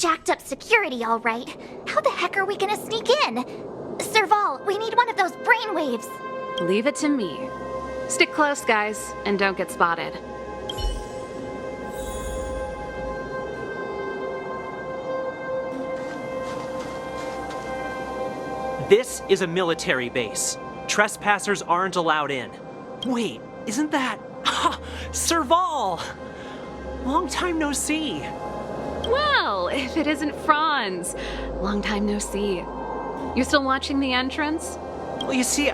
Speaker 1: jacked up security, all right. How the heck are we gonna sneak in? Serval, we need one of those brainwaves.
Speaker 11: Leave it to me. Stick close, guys, and don't get spotted.
Speaker 14: This is a military base. Trespassers aren't allowed in. Wait, isn't that... Ha! Serval! Long time no see.
Speaker 11: Well, if it isn't Franz. Long time no see. You still watching the entrance?
Speaker 14: Well, you see,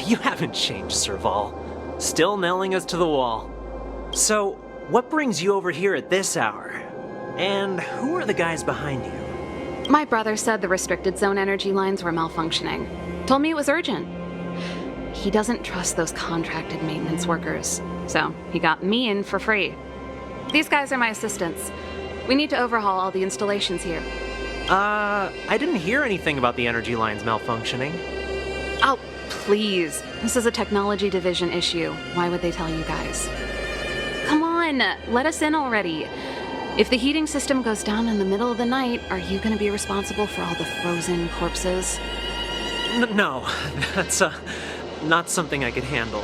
Speaker 14: you haven't changed, Serval. Still nailing us to the wall. So, what brings you over here at this hour? And who are the guys behind you?
Speaker 11: My brother said the restricted zone energy lines were malfunctioning. Told me it was urgent. He doesn't trust those contracted maintenance workers, so he got me in for free. These guys are my assistants. We need to overhaul all the installations here.
Speaker 14: I didn't hear anything about the energy lines malfunctioning.
Speaker 11: Oh, please. This is a technology division issue. Why would they tell you guys? Come on, let us in already. If the heating system goes down in the middle of the night, are you going to be responsible for all the frozen corpses?
Speaker 14: No, that's not something I could handle.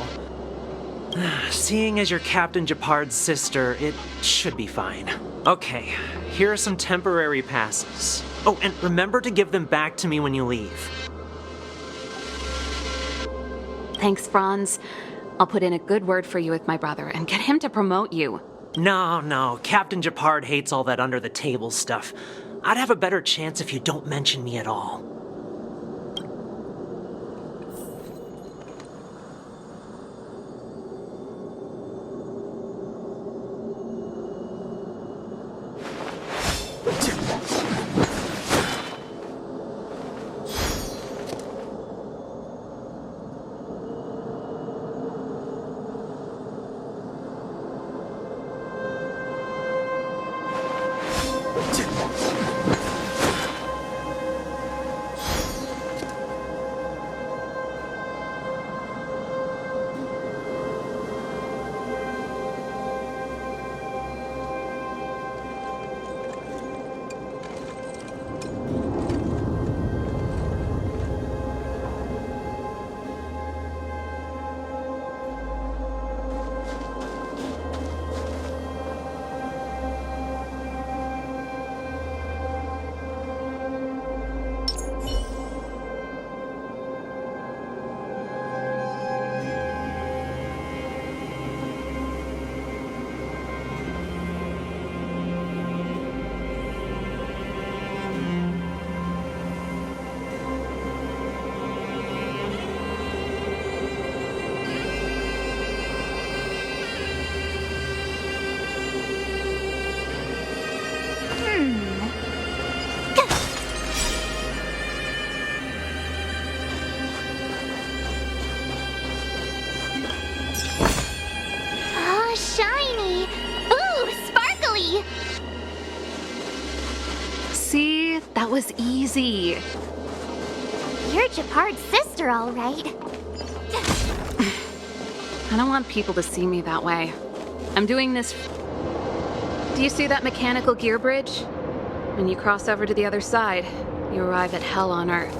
Speaker 14: Seeing as you're Captain Japard's sister, it should be fine. Okay, here are some temporary passes. Oh, and remember to give them back to me when you leave.
Speaker 11: Thanks, Franz. I'll put in a good word for you with my brother and get him to promote you.
Speaker 14: No, Captain Japard hates all that under-the-table stuff. I'd have a better chance if you don't mention me at all.
Speaker 11: That was easy.
Speaker 1: You're Japard's sister, all right.
Speaker 11: I don't want people to see me that way. I'm doing this... Do you see that mechanical gear bridge? When you cross over to the other side, you arrive at hell on Earth.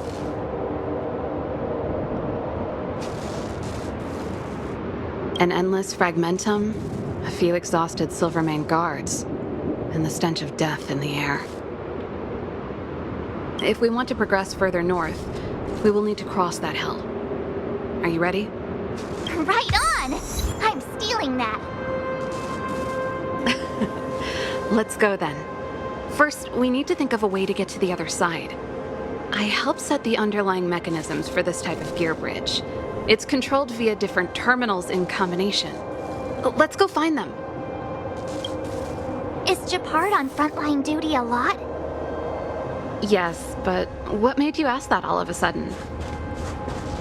Speaker 11: An endless fragmentum, a few exhausted Silvermane guards, and the stench of death in the air. If we want to progress further north, we will need to cross that hell. Are you ready?
Speaker 1: Right on! I'm stealing that.
Speaker 11: Let's go then. First, we need to think of a way to get to the other side. I helped set the underlying mechanisms for this type of gear bridge. It's controlled via different terminals in combination. Let's go find them.
Speaker 1: Is Japard on frontline duty a lot?
Speaker 11: Yes, but what made you ask that all of a sudden?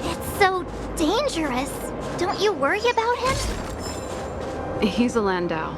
Speaker 1: It's so dangerous. Don't you worry about him?
Speaker 11: He's a Landau.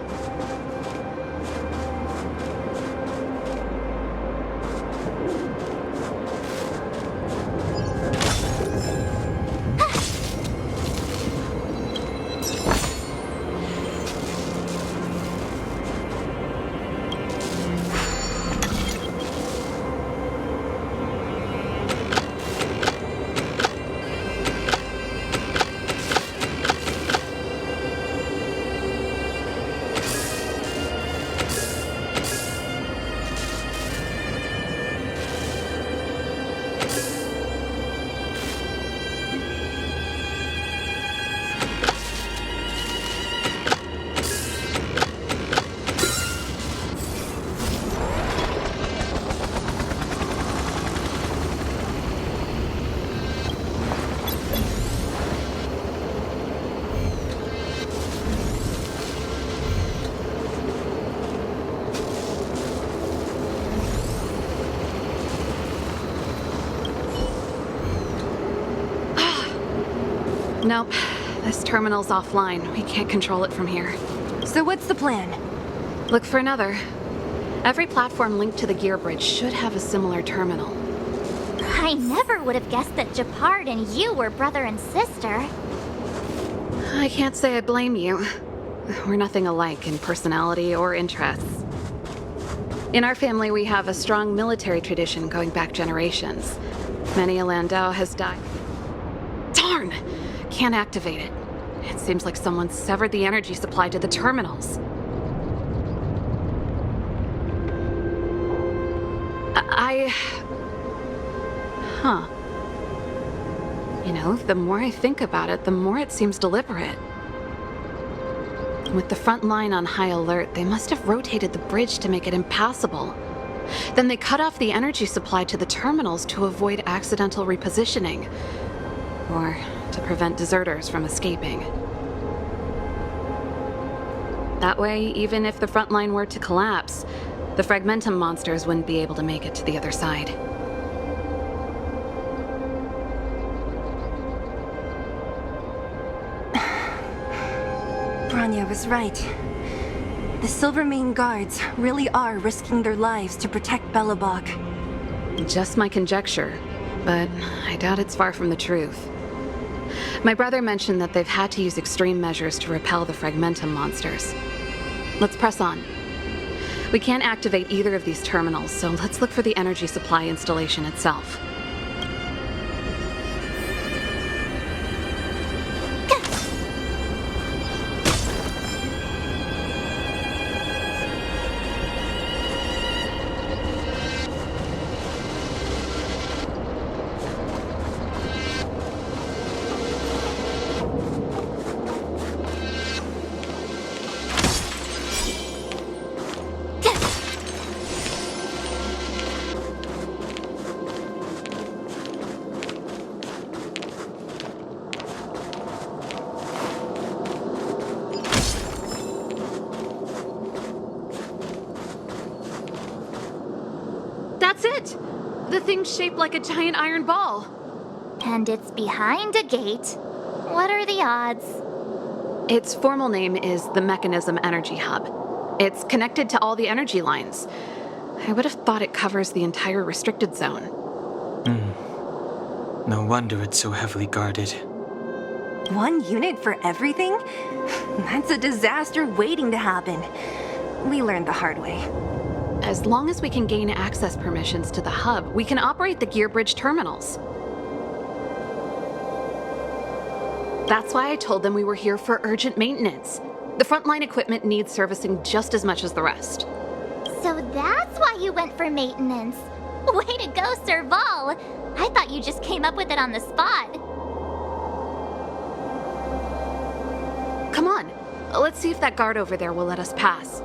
Speaker 11: Nope. This terminal's offline. We can't control it from here.
Speaker 9: So what's the plan?
Speaker 11: Look for another. Every platform linked to the gear bridge should have a similar terminal.
Speaker 1: I never would have guessed that Japard and you were brother and sister.
Speaker 11: I can't say I blame you. We're nothing alike in personality or interests. In our family, we have a strong military tradition going back generations. Many a Landau has died. Darn! Can't activate it. It seems like someone severed the energy supply to the terminals. Huh. You know, the more I think about it, the more it seems deliberate. With the front line on high alert, they must have rotated the bridge to make it impassable. Then they cut off the energy supply to the terminals to avoid accidental repositioning. Or to prevent deserters from escaping. That way, even if the front line were to collapse, the Fragmentum monsters wouldn't be able to make it to the other side.
Speaker 9: Bronya was right. The Silvermane guards really are risking their lives to protect Belobog.
Speaker 11: Just my conjecture, but I doubt it's far from the truth. My brother mentioned that they've had to use extreme measures to repel the Fragmentum monsters. Let's press on. We can't activate either of these terminals, so let's look for the energy supply installation itself. That's it! The thing's shaped like a giant iron ball.
Speaker 1: And it's behind a gate. What are the odds?
Speaker 11: Its formal name is the Mechanism Energy Hub. It's connected to all the energy lines. I would have thought it covers the entire restricted zone.
Speaker 2: No wonder it's so heavily guarded.
Speaker 9: One unit for everything? That's a disaster waiting to happen. We learned the hard way.
Speaker 11: As long as we can gain access permissions to the hub, we can operate the gear bridge terminals. That's why I told them we were here for urgent maintenance. The frontline equipment needs servicing just as much as the rest.
Speaker 1: So that's why you went for maintenance. Way to go, Serval! I thought you just came up with it on the spot.
Speaker 11: Come on, let's see if that guard over there will let us pass.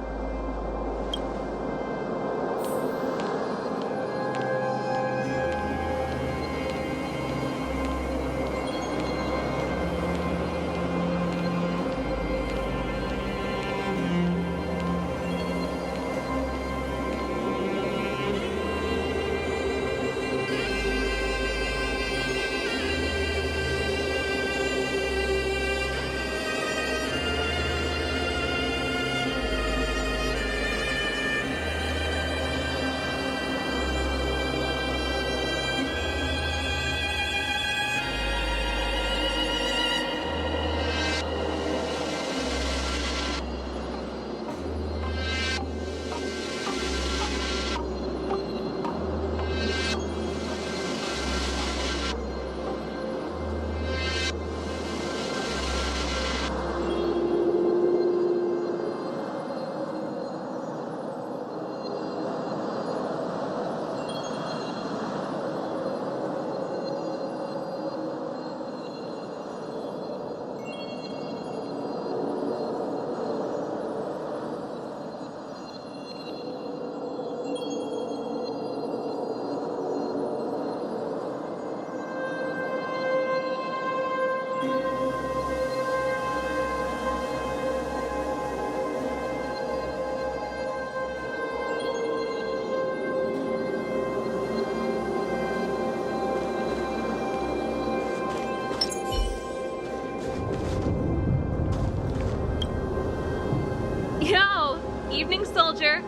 Speaker 5: soldier.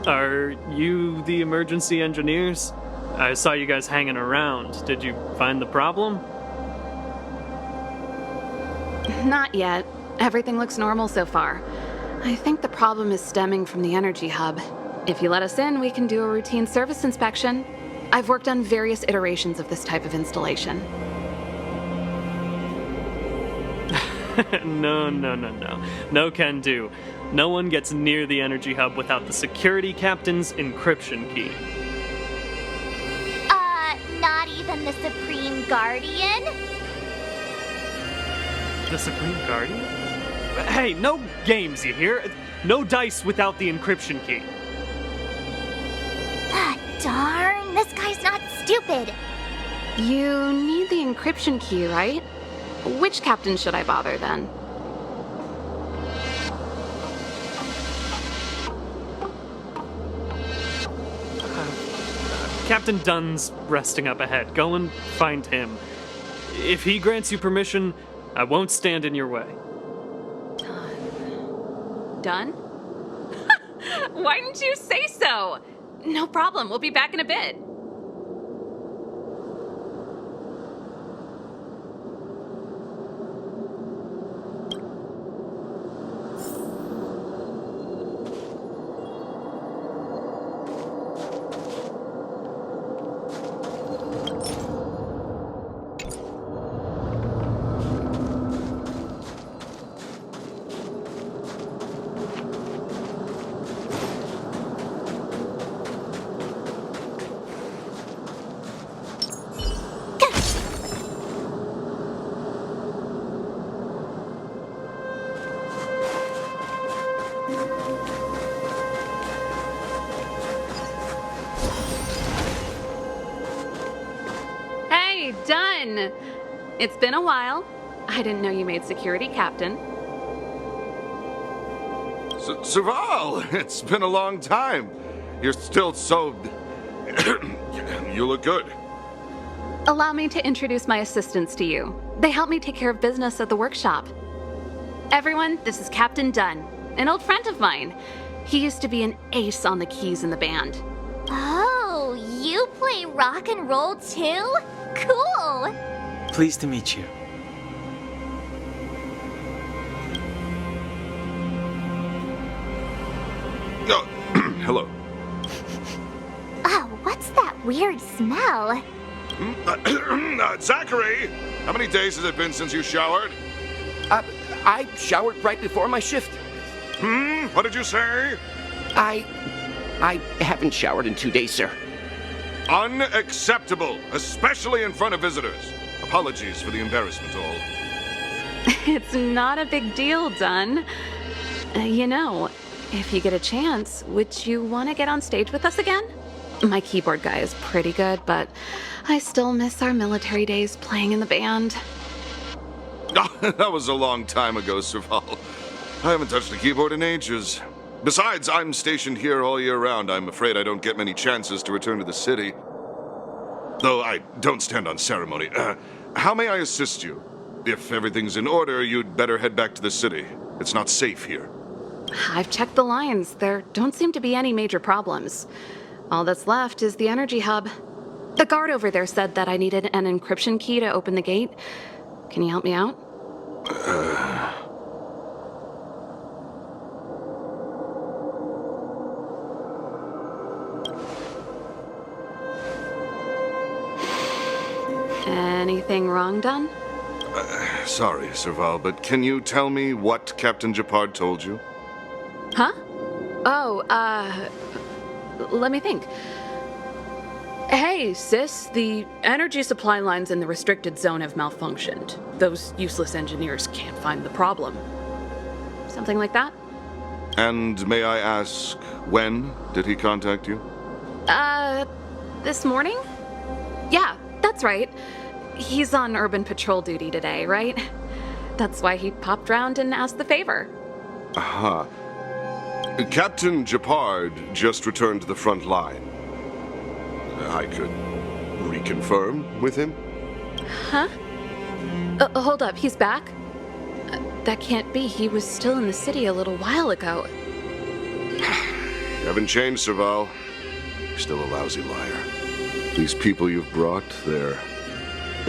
Speaker 15: Are you the emergency engineers? I saw you guys hanging around. Did you find the problem?
Speaker 11: Not yet. Everything looks normal so far. I think the problem is stemming from the energy hub. If you let us in, we can do a routine service inspection. I've worked on various iterations of this type of installation.
Speaker 15: No. No can do. No one gets near the energy hub without the security captain's encryption key.
Speaker 1: Not even the Supreme Guardian?
Speaker 15: The Supreme Guardian? Hey, no games, you hear? No dice without the encryption key.
Speaker 1: Darn, this guy's not stupid.
Speaker 11: You need the encryption key, right? Which captain should I bother then?
Speaker 15: Captain Dunn's resting up ahead. Go and find him. If he grants you permission, I won't stand in your way.
Speaker 11: Done? Why didn't you say so? No problem, we'll be back in a bit. Done! It's been a while. I didn't know you made security captain.
Speaker 6: Serval, it's been a long time. You're still so... You look good.
Speaker 11: Allow me to introduce my assistants to you. They help me take care of business at the workshop. Everyone, this is Captain Dunn, an old friend of mine. He used to be an ace on the keys in the band.
Speaker 1: Oh, you play rock and roll too? Cool!
Speaker 2: Pleased to meet you.
Speaker 6: Oh, hello.
Speaker 1: Oh, what's that weird smell?
Speaker 6: Zachary! How many days has it been since you showered?
Speaker 3: I showered right before my shift.
Speaker 6: What did you say?
Speaker 3: I haven't showered in 2 days, sir.
Speaker 6: Unacceptable, especially in front of visitors. Apologies for the embarrassment, all.
Speaker 11: It's not a big deal, Dunn. You know, if you get a chance, would you want to get on stage with us again? My keyboard guy is pretty good, but I still miss our military days playing in the band.
Speaker 6: That was a long time ago, Serval. I haven't touched a keyboard in ages. Besides, I'm stationed here all year round. I'm afraid I don't get many chances to return to the city. Though I don't stand on ceremony. How may I assist you? If everything's in order, you'd better head back to the city. It's not safe here.
Speaker 11: I've checked the lines. There don't seem to be any major problems. All that's left is the energy hub. The guard over there said that I needed an encryption key to open the gate. Can you help me out? Anything wrong, Dunn?
Speaker 6: Sorry, Serval, but can you tell me what Captain Japard told you?
Speaker 11: Huh? Oh, let me think. Hey, sis, the energy supply lines in the restricted zone have malfunctioned. Those useless engineers can't find the problem. Something like that?
Speaker 6: And may I ask, when did he contact you?
Speaker 11: This morning? Yeah, that's right. He's on urban patrol duty today, right? That's why he popped round and asked the favor.
Speaker 6: Aha. Captain Japard just returned to the front line. I could reconfirm with him?
Speaker 11: Huh? Hold up, he's back? That can't be. He was still in the city a little while ago.
Speaker 6: You haven't changed, Serval. You're still a lousy liar. These people you've brought, they're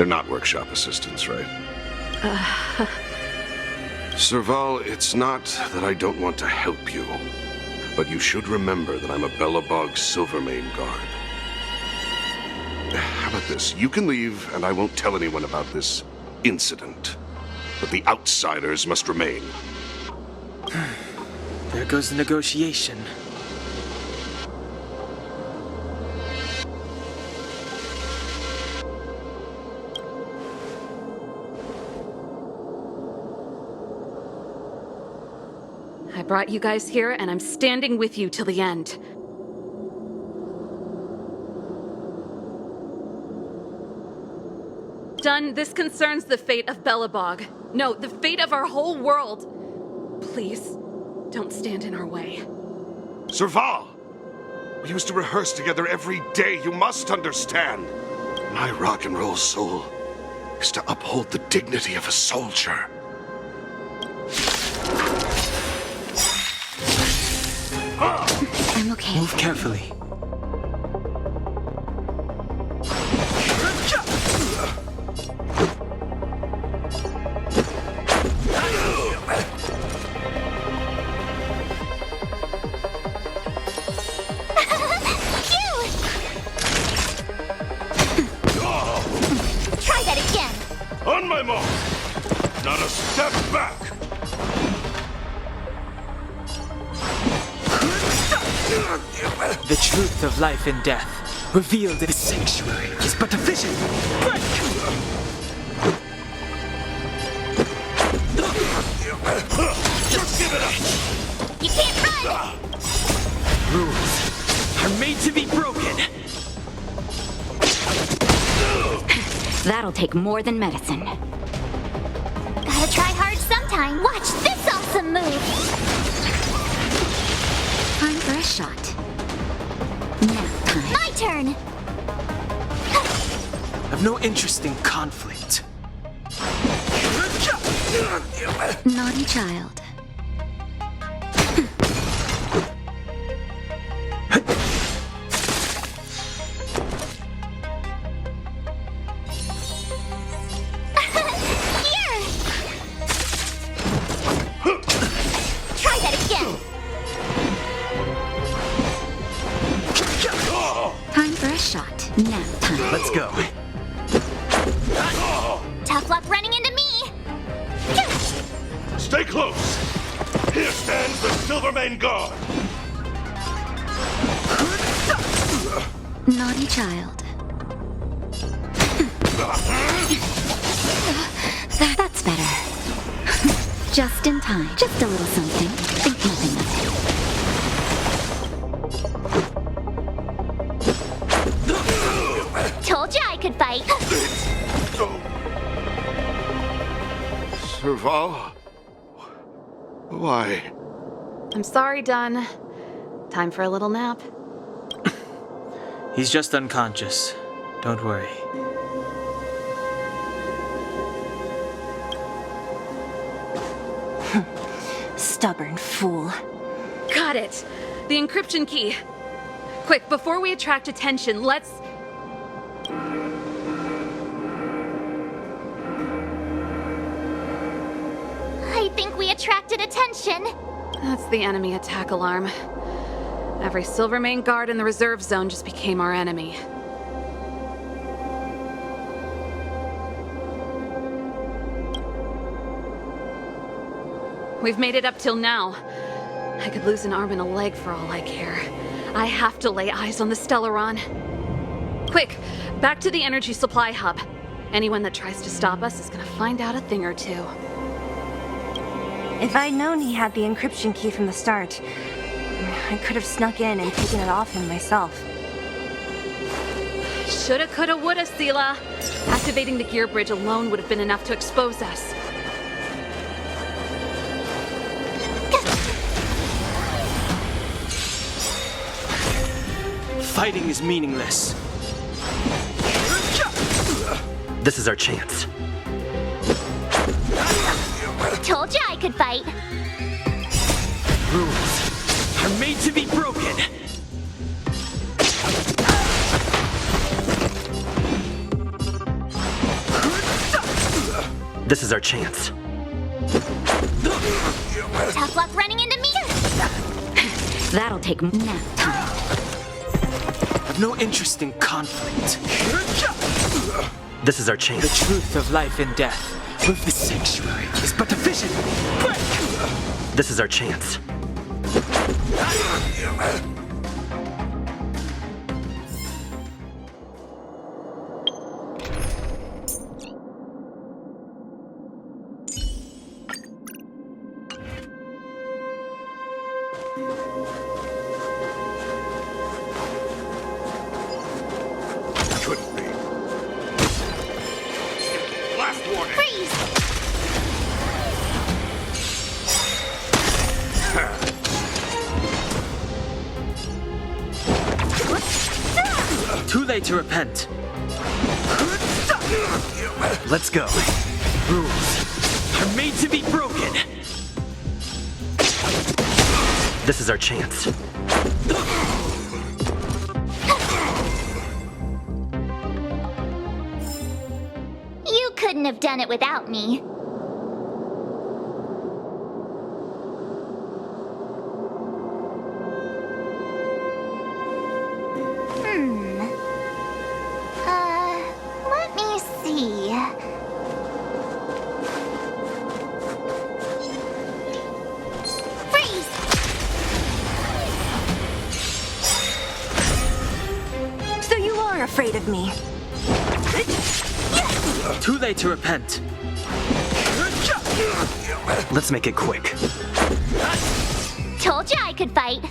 Speaker 6: not workshop assistants, right? Serval, it's not that I don't want to help you, but you should remember that I'm a Belobog Silvermane guard. How about this? You can leave, and I won't tell anyone about this incident. But the outsiders must remain.
Speaker 2: There goes the negotiation.
Speaker 11: I brought you guys here, and I'm standing with you till the end. Done. This concerns the fate of Belobog. No, the fate of our whole world. Please, don't stand in our way.
Speaker 6: Serval! We used to rehearse together every day, you must understand. My rock and roll soul is to uphold the dignity of a soldier.
Speaker 1: I'm okay.
Speaker 2: Move carefully.
Speaker 1: Try that again.
Speaker 6: On my mark! Not a step back!
Speaker 2: The truth of life and death, revealed in the sanctuary, is but a vision. Break!
Speaker 6: Just give it up!
Speaker 1: You can't run!
Speaker 2: Rules are made to be broken.
Speaker 16: That'll take more than medicine.
Speaker 1: Gotta try hard sometime. Watch this awesome move!
Speaker 16: Time for a shot. Nap time.
Speaker 1: My turn!
Speaker 2: I've no interest in conflict.
Speaker 16: Naughty child.
Speaker 1: Here! Try that again!
Speaker 16: Time for a shot. Nap time.
Speaker 2: Let's go.
Speaker 1: Tough luck running into me!
Speaker 6: Stay close! Here stands the Silvermane Guard!
Speaker 16: Naughty child. That's better. Just in time. Just a little something. Think nothing of
Speaker 1: it. Told you I could fight.
Speaker 6: Serval? Why?
Speaker 11: I'm sorry, Dunn. Time for a little nap.
Speaker 2: He's just unconscious. Don't worry.
Speaker 9: Stubborn fool.
Speaker 11: Got it. The encryption key. Quick, before we attract attention, let's...
Speaker 1: I think we attracted attention.
Speaker 11: That's the enemy attack alarm. Every Silvermane guard in the reserve zone just became our enemy. We've made it up till now. I could lose an arm and a leg for all I care. I have to lay eyes on the Stellaron. Quick, back to the energy supply hub. Anyone that tries to stop us is gonna find out a thing or two.
Speaker 9: If I'd known he had the encryption key from the start, I could have snuck in and taken it off him myself.
Speaker 11: Shoulda, coulda, woulda, Sela. Activating the gear bridge alone would have been enough to expose us.
Speaker 2: Fighting is meaningless.
Speaker 17: This is our chance.
Speaker 1: Told you I could fight.
Speaker 2: Rules are made to be broken.
Speaker 17: This is our chance.
Speaker 1: Tough luck running into me.
Speaker 16: That'll take nap time.
Speaker 2: I've no interest in conflict.
Speaker 17: This is our chance.
Speaker 2: The truth of life and death with the sanctuary is but a vision.
Speaker 17: This is our chance.
Speaker 6: Couldn't be. Last warning.
Speaker 1: Freeze!
Speaker 2: Too late to repent.
Speaker 17: Let's go.
Speaker 2: Rules are made to be broken.
Speaker 17: This is our chance.
Speaker 1: You couldn't have done it without me. Let me see. Freeze!
Speaker 9: So you are afraid of me.
Speaker 2: Too late to repent.
Speaker 17: Let's make it quick.
Speaker 1: Told you I could fight.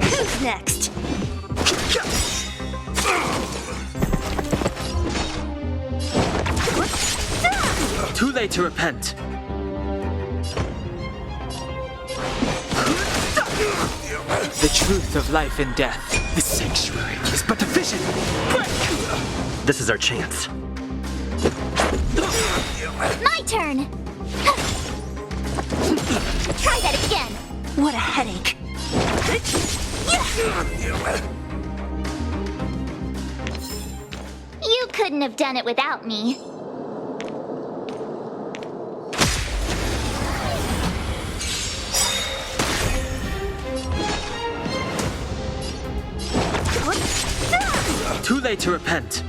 Speaker 9: Who's next?
Speaker 2: Too late to repent. The truth of life and death. The sanctuary is but a vision.
Speaker 17: This is our chance.
Speaker 1: My turn. Try that again.
Speaker 9: What a headache.
Speaker 1: You couldn't have done it without me.
Speaker 2: Too late to repent.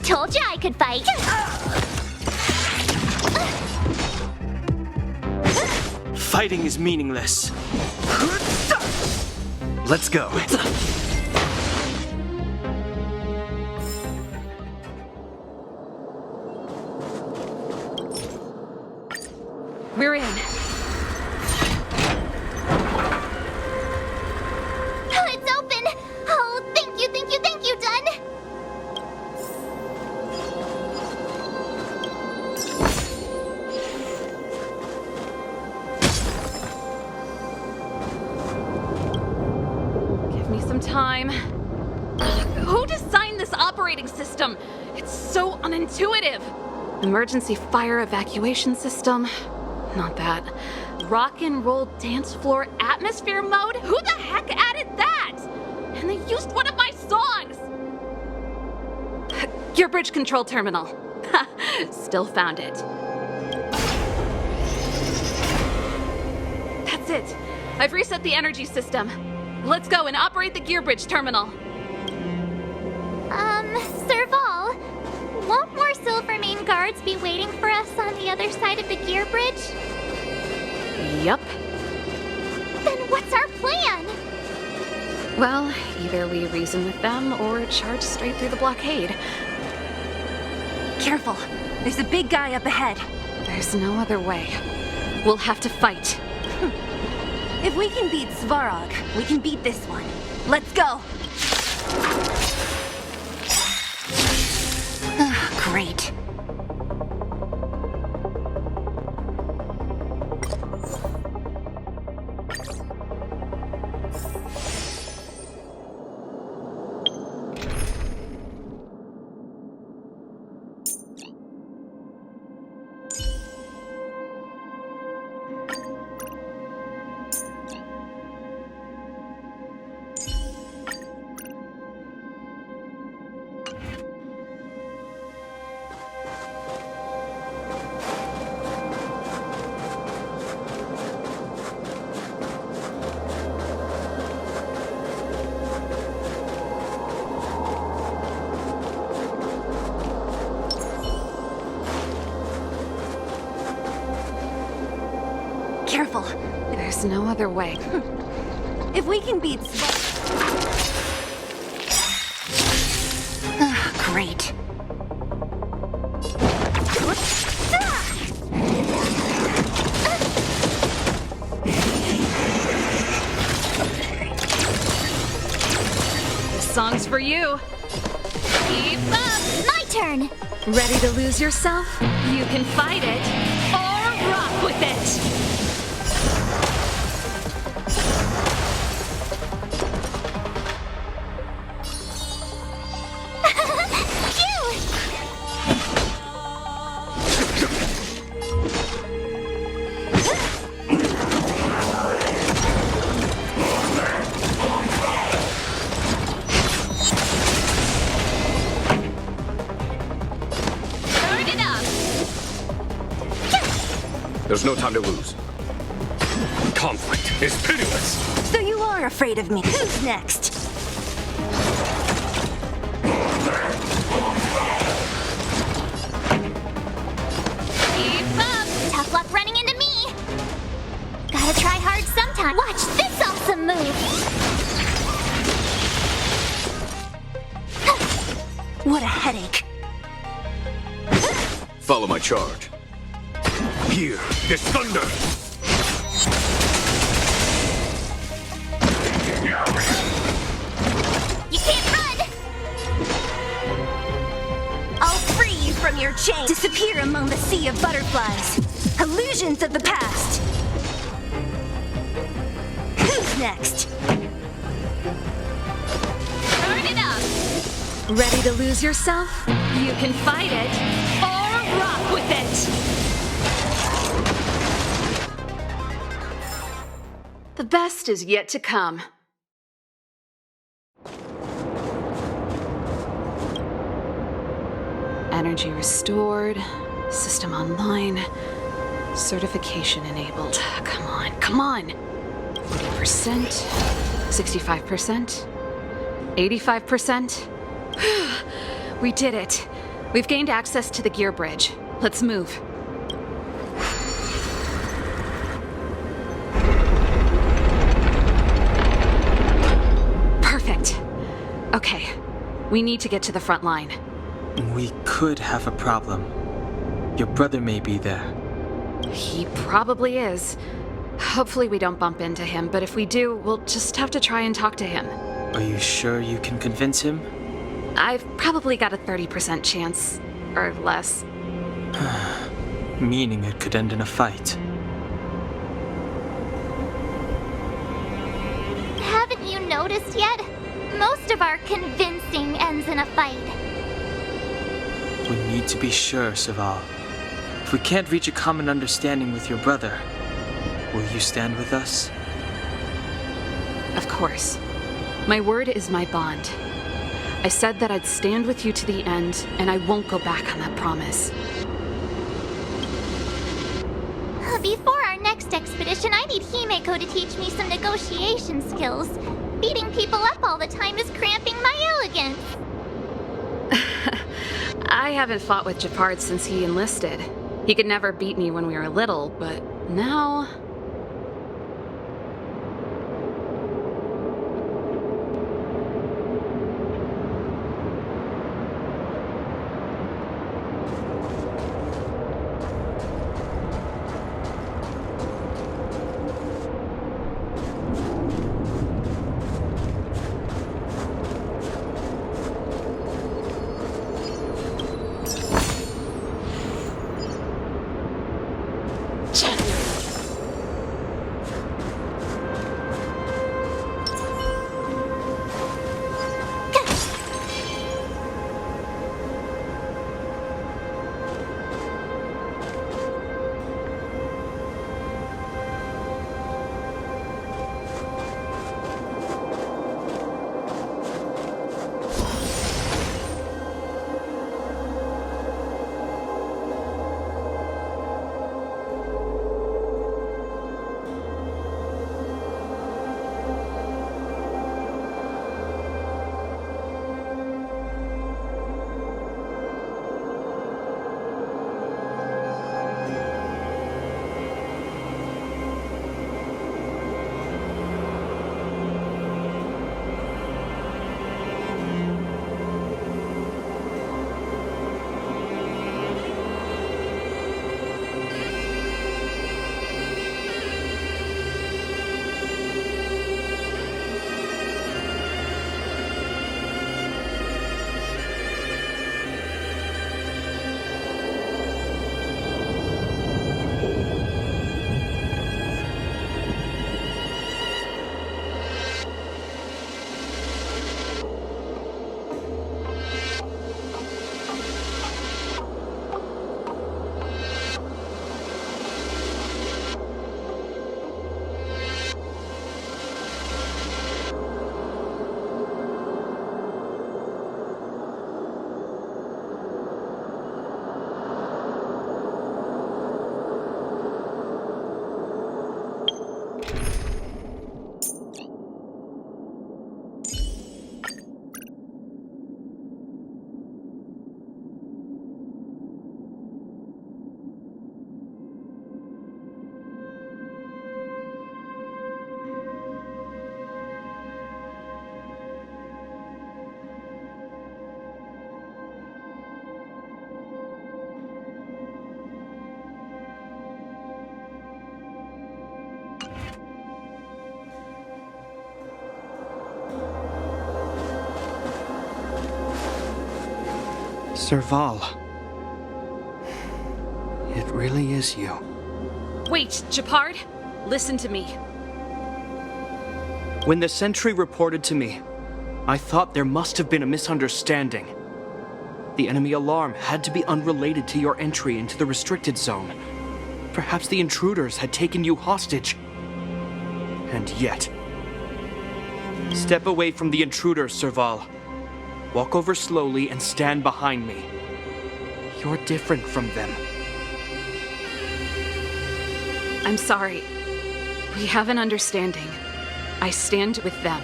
Speaker 1: Told you I could fight.
Speaker 2: Fighting is meaningless.
Speaker 17: Let's go.
Speaker 11: We're in.
Speaker 1: It's open. Oh, thank you, thank you, thank you, Dun.
Speaker 11: Give me some time. Who designed this operating system? It's so unintuitive. Emergency fire evacuation system? Not that. Rock and roll dance floor atmosphere mode? Who the heck added that? And they used one of my songs! Your bridge control terminal. Still found it. That's it. I've reset the energy system. Let's go and operate the gear bridge terminal.
Speaker 1: Serval, won't more Silvermane guards be waiting for us on the other side of the gear bridge?
Speaker 11: Yup.
Speaker 1: Then what's our plan?
Speaker 11: Well, either we reason with them or charge straight through the blockade.
Speaker 9: Careful. There's a big guy up ahead.
Speaker 11: There's no other way. We'll have to fight.
Speaker 9: If we can beat Svarog, we can beat this one. Let's go! Great. careful.
Speaker 11: There's no other way.
Speaker 9: If we can beat great.
Speaker 11: This song's for you. Keep up!
Speaker 1: My turn!
Speaker 11: Ready to lose yourself? You can fight it, or rock with it!
Speaker 3: There's no time to lose.
Speaker 18: Conflict is pitiless.
Speaker 9: So you are afraid of me. Who's next?
Speaker 1: Keep up! Tough luck running into me! Gotta try hard sometime. Watch this awesome move!
Speaker 9: What a headache.
Speaker 3: Follow my charge.
Speaker 18: Here is thunder.
Speaker 1: You can't run!
Speaker 9: I'll free you from your chain. Disappear among the sea of butterflies. Illusions of the past. Who's next?
Speaker 11: Turn it up! Ready to lose yourself? You can fight it, or rock with it! The best is yet to come. Energy restored, system online, certification enabled. Come on, come on! 40%, 65%, 85%. We did it. We've gained access to the gear bridge. Let's move. Perfect. Okay, we need to get to the front line.
Speaker 2: We could have a problem. Your brother may be there.
Speaker 11: He probably is. Hopefully we don't bump into him, but if we do, we'll just have to try and talk to him.
Speaker 2: Are you sure you can convince him?
Speaker 11: I've probably got a 30% chance, or less.
Speaker 2: Meaning it could end in a fight.
Speaker 1: Haven't you noticed yet? Most of our convincing ends in a fight.
Speaker 2: We need to be sure, Saval. If we can't reach a common understanding with your brother, will you stand with us?
Speaker 11: Of course. My word is my bond. I said that I'd stand with you to the end, and I won't go back on that promise.
Speaker 1: Before our next expedition, I need Himeko to teach me some negotiation skills. Beating people up all the time is cramping my elegance.
Speaker 11: I haven't fought with Japard since he enlisted. He could never beat me when we were little, but now...
Speaker 12: Serval. It really is you.
Speaker 11: Wait, Japard, listen to me.
Speaker 12: When the sentry reported to me, I thought there must have been a misunderstanding. The enemy alarm had to be unrelated to your entry into the restricted zone. Perhaps the intruders had taken you hostage. And yet... Step away from the intruders, Serval. Walk over slowly and stand behind me. You're different from them.
Speaker 11: I'm sorry. We have an understanding. I stand with them.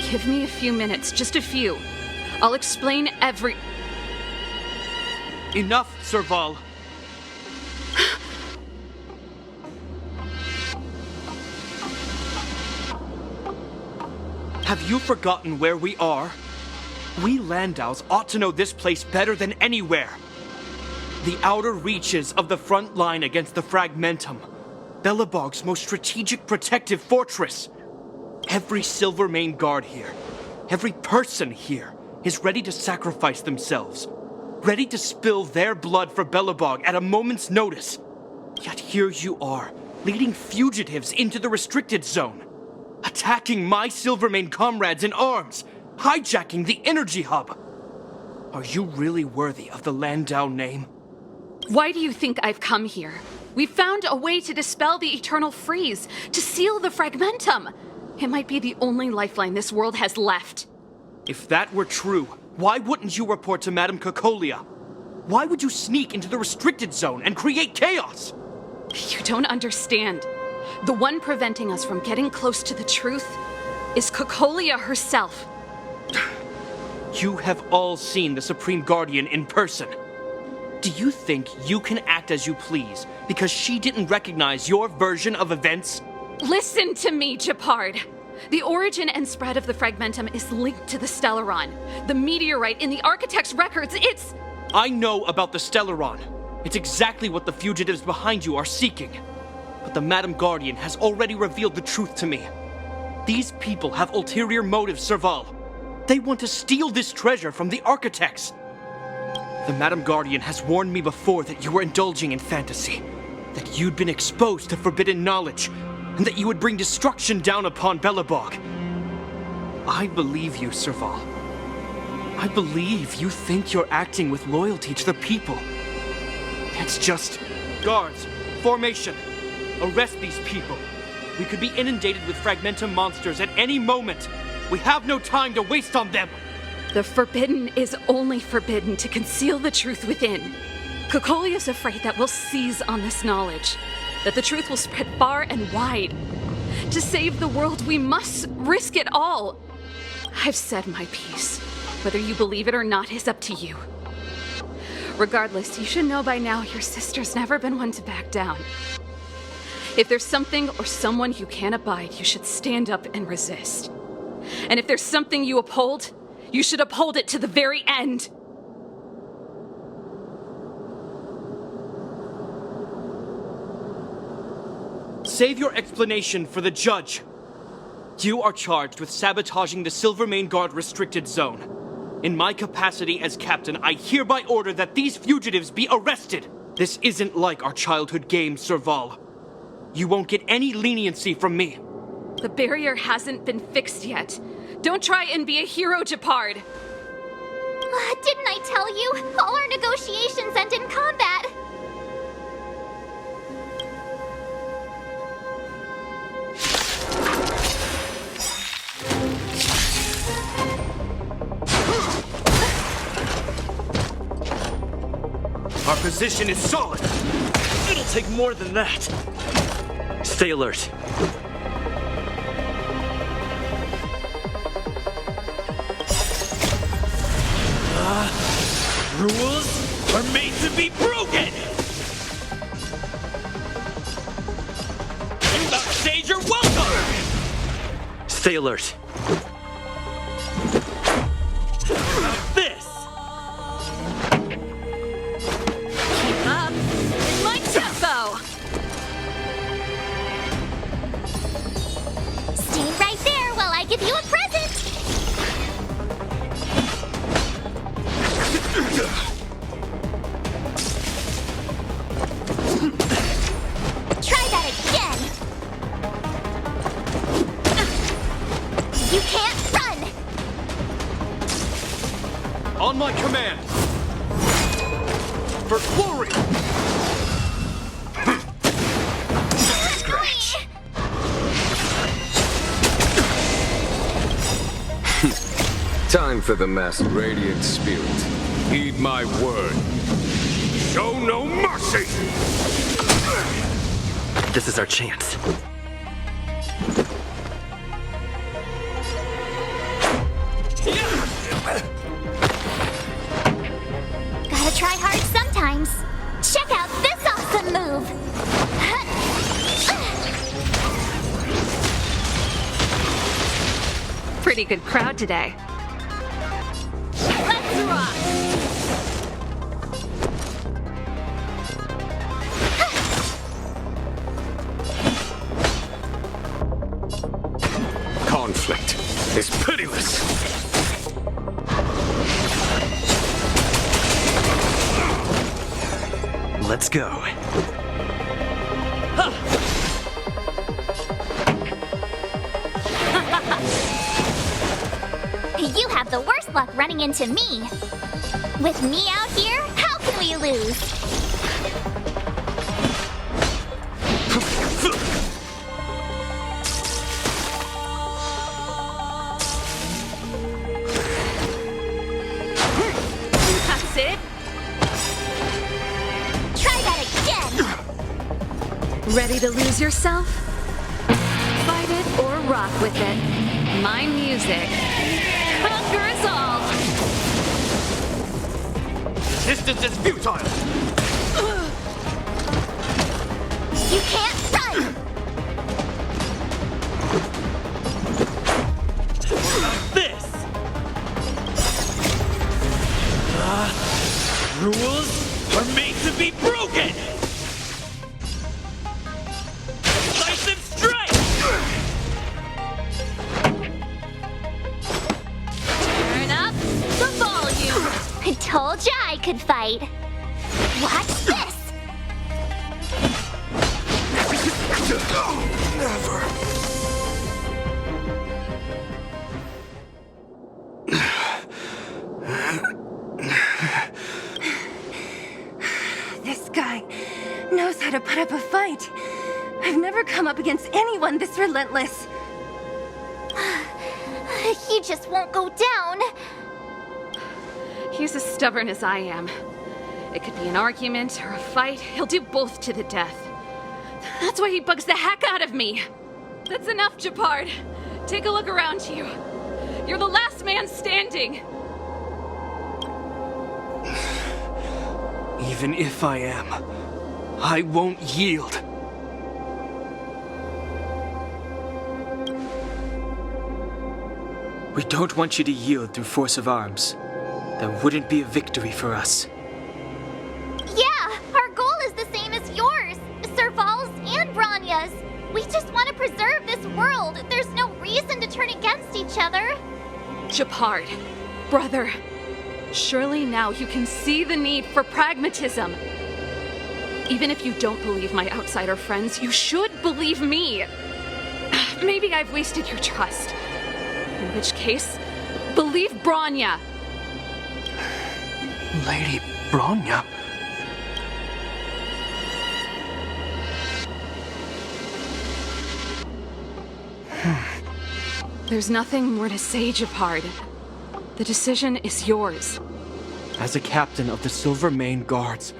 Speaker 11: Give me a few minutes, just a few. I'll explain every...
Speaker 12: Enough, Serval. Have you forgotten where we are? We Landaus ought to know this place better than anywhere. The outer reaches of the front line against the Fragmentum. Belobog's most strategic protective fortress. Every Silvermane guard here, every person here, is ready to sacrifice themselves. Ready to spill their blood for Belobog at a moment's notice. Yet here you are, leading fugitives into the restricted zone. Attacking my Silvermane comrades in arms. Hijacking the energy hub. Are you really worthy of the Landau name?
Speaker 11: Why do you think I've come here? We found a way to dispel the eternal freeze, to seal the Fragmentum. It might be the only lifeline this world has left.
Speaker 12: If that were true, why wouldn't you report to Madame Cocolia? Why would you sneak into the restricted zone and create chaos?
Speaker 11: You don't understand. The one preventing us from getting close to the truth is Cocolia herself.
Speaker 12: You have all seen the Supreme Guardian in person. Do you think you can act as you please because she didn't recognize your version of events?
Speaker 11: Listen to me, Japard. The origin and spread of the Fragmentum is linked to the Stellaron. The meteorite in the Architect's records, it's...
Speaker 12: I know about the Stellaron. It's exactly what the fugitives behind you are seeking. But the Madam Guardian has already revealed the truth to me. These people have ulterior motives, Serval. They want to steal this treasure from the Architects. The Madam Guardian has warned me before that you were indulging in fantasy, that you'd been exposed to forbidden knowledge, and that you would bring destruction down upon Belobog. I believe you, Serval. I believe you think you're acting with loyalty to the people. It's just... Guards, formation, arrest these people. We could be inundated with Fragmentum monsters at any moment. We have no time to waste on them.
Speaker 11: The forbidden is only forbidden to conceal the truth within. Cocolia is afraid that we'll seize on this knowledge, that the truth will spread far and wide. To save the world, we must risk it all. I've said my piece. Whether you believe it or not is up to you. Regardless, you should know by now your sister's never been one to back down. If there's something or someone you can't abide, you should stand up and resist. And if there's something you uphold, you should uphold it to the very end.
Speaker 12: Save your explanation for the judge. You are charged with sabotaging the Silvermane Guard restricted zone. In my capacity as captain, I hereby order that these fugitives be arrested. This isn't like our childhood game, Serval. You won't get any leniency from me.
Speaker 11: The barrier hasn't been fixed yet. Don't try and be a hero, Japard.
Speaker 1: Didn't I tell you? All our negotiations end in combat.
Speaker 17: Our position is solid. It'll take more than that. Stay alert. Rules are made to be broken! You about to stage your welcome! Stay alert. This!
Speaker 11: Keep up. In my tempo!
Speaker 1: Stay right there while I give you
Speaker 12: On my command! For glory!
Speaker 1: Scratch.
Speaker 18: Time for the masked radiant spirit. Heed my word. Show no mercy!
Speaker 17: This is our chance.
Speaker 1: Gotta try hard sometimes. Check out this awesome move.
Speaker 11: Pretty good crowd today.
Speaker 1: Let's rock.
Speaker 18: Conflict is pitiless.
Speaker 17: Let's go.
Speaker 1: You have the worst luck running into me. With me out here, how can we lose?
Speaker 11: That's it.
Speaker 1: Try that again.
Speaker 11: Ready to lose yourself? Fight it or rock with it. My music conquers all.
Speaker 17: Resistance is futile.
Speaker 1: You can't run.
Speaker 17: This. Rules are made to be broken. Decisive strike.
Speaker 1: Turn up the volume. I told ya I could fight. Watch this.
Speaker 6: Never.
Speaker 9: This guy knows how to put up a fight. I've never come up against anyone this relentless.
Speaker 1: He just won't go down.
Speaker 11: He's as stubborn as I am. It could be an argument or a fight. He'll do both to the death. That's why he bugs the heck out of me. That's enough, Japard. Take a look around you. You're the last man standing.
Speaker 12: Even if I am, I won't yield.
Speaker 2: We don't want you to yield through force of arms. That wouldn't be a victory for us.
Speaker 1: Yeah, our goal is the same as yours, Serval's and Branya's. We just want to preserve this world. There's no reason to turn against each other.
Speaker 11: Japard, brother, surely now you can see the need for pragmatism. Even if you don't believe my outsider friends, you should believe me. Maybe I've wasted your trust. In which case, believe Branya.
Speaker 12: Lady Bronya?
Speaker 11: There's nothing more to say, Japard. The decision is yours.
Speaker 12: As a captain of the Silvermane Guards,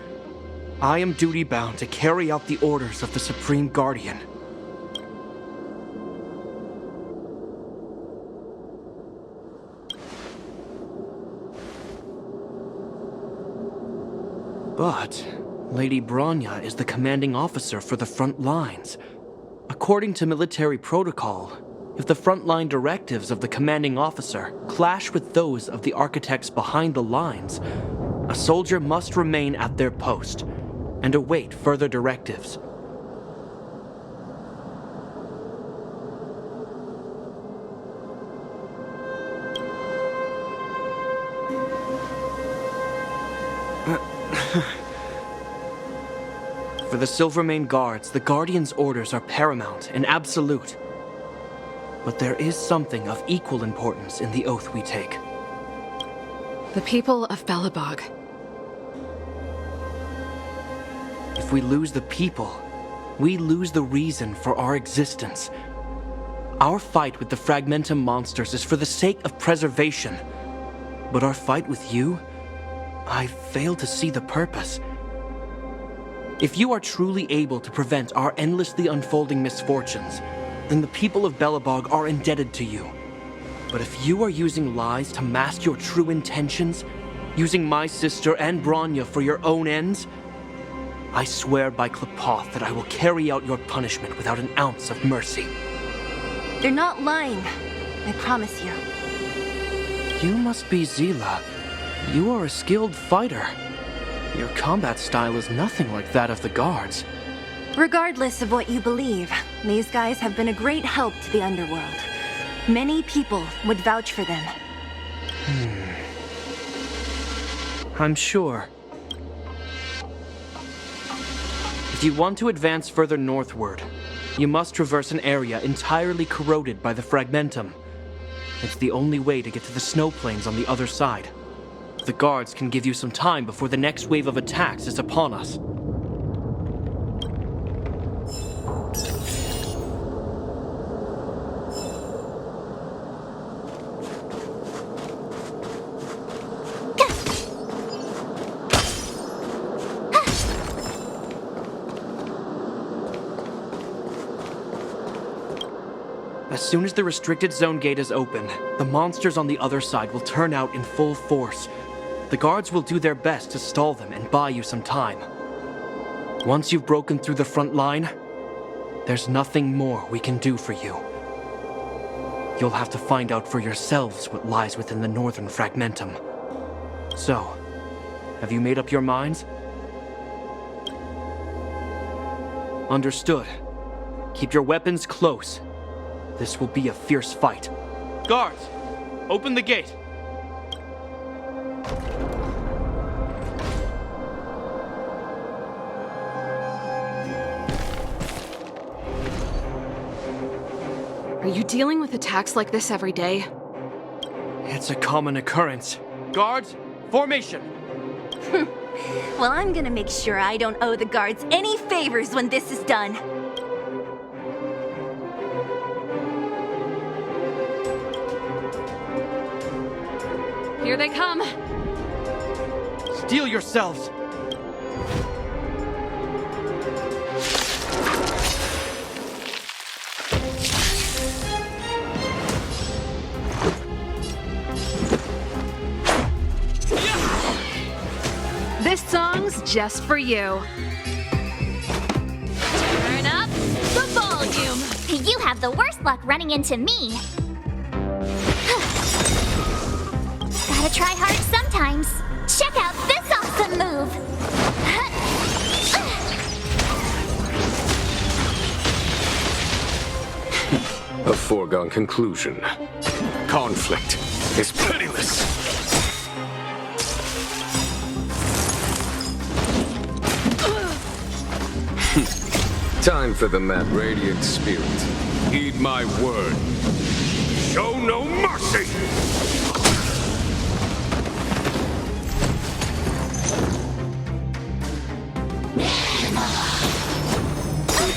Speaker 12: I am duty-bound to carry out the orders of the Supreme Guardian. But Lady Bronya is the commanding officer for the front lines. According to military protocol, if the frontline directives of the commanding officer clash with those of the architects behind the lines, a soldier must remain at their post and await further directives. For the Silvermane Guards, the Guardian's orders are paramount and absolute. But there is something of equal importance in the oath we take.
Speaker 11: The people of Belobog.
Speaker 12: If we lose the people, we lose the reason for our existence. Our fight with the Fragmentum monsters is for the sake of preservation. But our fight with you, I fail to see the purpose. If you are truly able to prevent our endlessly unfolding misfortunes, then the people of Belobog are indebted to you. But if you are using lies to mask your true intentions, using my sister and Bronya for your own ends, I swear by Klapoth that I will carry out your punishment without an ounce of mercy.
Speaker 9: They're not lying. I promise you.
Speaker 12: You must be Zila. You are a skilled fighter. Your combat style is nothing like that of the guards.
Speaker 9: Regardless of what you believe, these guys have been a great help to the underworld. Many people would vouch for them.
Speaker 12: I'm sure. If you want to advance further northward, you must traverse an area entirely corroded by the Fragmentum. It's the only way to get to the snow plains on the other side. The guards can give you some time before the next wave of attacks is upon us. As soon as the restricted zone gate is open, the monsters on the other side will turn out in full force. The guards will do their best to stall them and buy you some time. Once you've broken through the front line, there's nothing more we can do for you. You'll have to find out for yourselves what lies within the northern Fragmentum. So, have you made up your minds? Understood. Keep your weapons close. This will be a fierce fight. Guards, open the gate.
Speaker 11: Are you dealing with attacks like this every day?
Speaker 12: It's a common occurrence. Guards, formation!
Speaker 9: Well, I'm gonna make sure I don't owe the guards any favors when this is done.
Speaker 11: Here they come.
Speaker 12: Steel yourselves!
Speaker 11: This song's just for you.
Speaker 1: Turn up the volume. You have the worst luck running into me. Gotta try hard sometimes. Check out this awesome move.
Speaker 18: A foregone conclusion. Conflict is pitiless. Time for the mad radiant spirit. Heed my word. Show no mercy!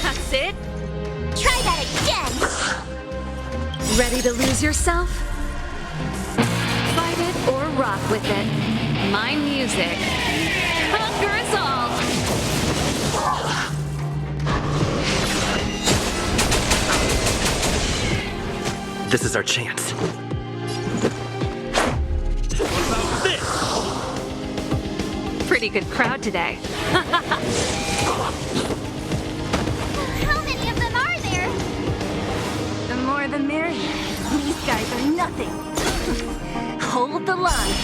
Speaker 11: That's it?
Speaker 1: Try that again.
Speaker 11: Ready to lose yourself? Fight it or rock with it. My music conquers all.
Speaker 14: This is our chance.
Speaker 11: Pretty good crowd today.
Speaker 1: How many of them are there?
Speaker 9: The more the merrier. These guys are nothing. Hold the line.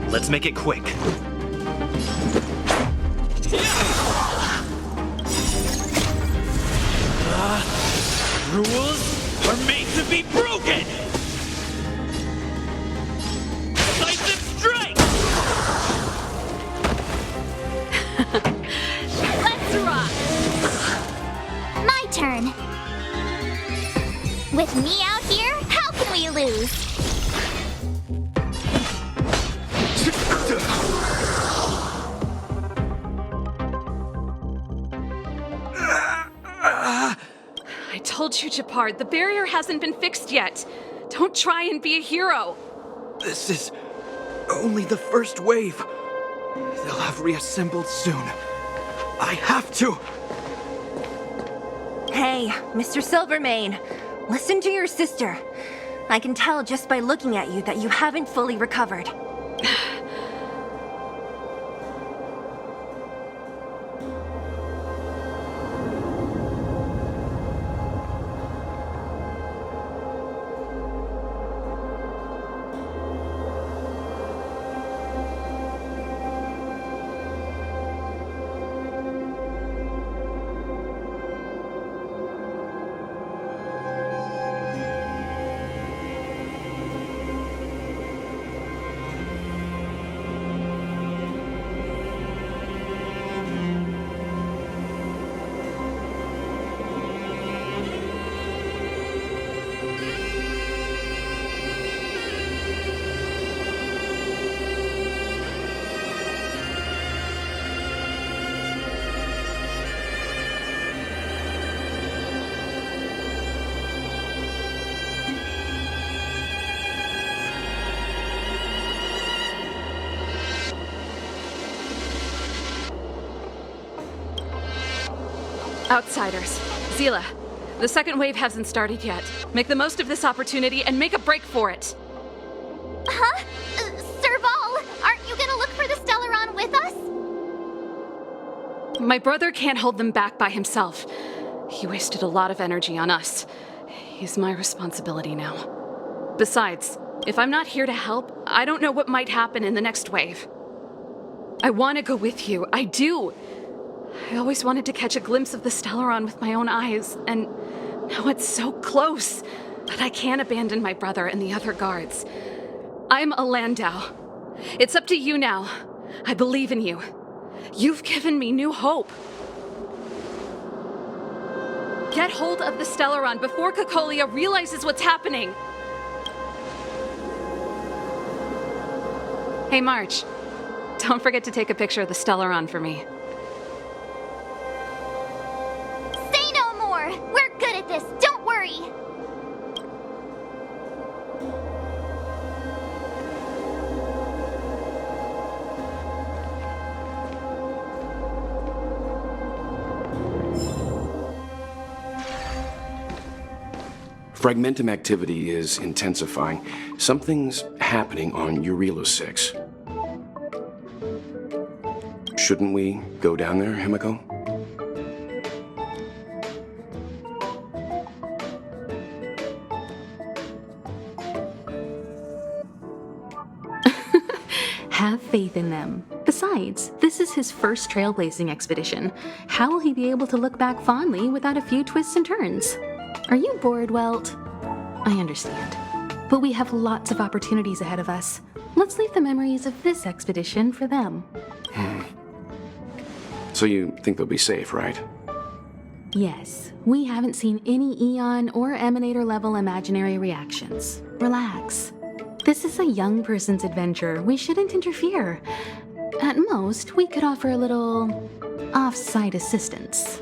Speaker 14: Let's make it quick. Rules are made to be broken! Decisive strike!
Speaker 1: Let's rock. My turn. With me out here, how can we lose?
Speaker 11: I told you, Japard, the barrier hasn't been fixed yet. Don't try and be a hero.
Speaker 12: This is only the first wave. They'll have reassembled soon. I have to.
Speaker 9: Hey, Mr. Silvermane, listen to your sister. I can tell just by looking at you that you haven't fully recovered.
Speaker 11: Outsiders. Zila, the second wave hasn't started yet. Make the most of this opportunity and make a break for it.
Speaker 1: Huh? Serval, aren't you gonna look for the Stellaron with us?
Speaker 11: My brother can't hold them back by himself. He wasted a lot of energy on us. He's my responsibility now. Besides, if I'm not here to help, I don't know what might happen in the next wave. I want to go with you. I do. I always wanted to catch a glimpse of the Stellaron with my own eyes, and now it's so close. But I can't abandon my brother and the other guards. I'm a Landau. It's up to you now. I believe in you. You've given me new hope. Get hold of the Stellaron before Cocolia realizes what's happening. Hey, March. Don't forget to take a picture of the Stellaron for me.
Speaker 1: Say no more! We're good at this, don't worry!
Speaker 7: Fragmentum activity is intensifying. Something's happening on Eurilo 6. Shouldn't we go down there, Himiko?
Speaker 19: Have faith in them. Besides, this is his first trailblazing expedition. How will he be able to look back fondly without a few twists and turns? Are you bored, Welt? I understand. But we have lots of opportunities ahead of us. Let's leave the memories of this expedition for them.
Speaker 7: So you think they'll be safe, right?
Speaker 19: Yes, we haven't seen any Eon or Emanator level imaginary reactions. Relax. This is a young person's adventure. We shouldn't interfere. At most, we could offer a little off-site assistance.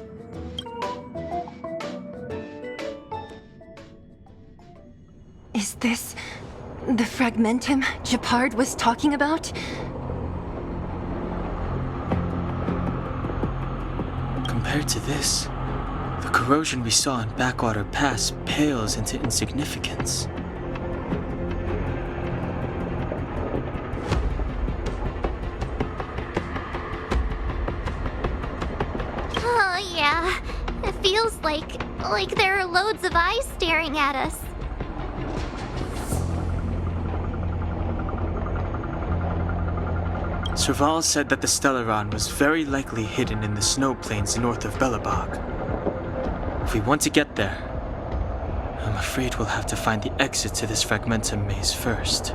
Speaker 9: Is this the Fragmentum Japard was talking about?
Speaker 2: Compared to this, the corrosion we saw in Backwater Pass pales into insignificance.
Speaker 1: Oh, yeah. It feels like there are loads of eyes staring at us.
Speaker 2: Serval said that the Stellaron was very likely hidden in the snow plains north of Belobog. If we want to get there, I'm afraid we'll have to find the exit to this Fragmentum maze first.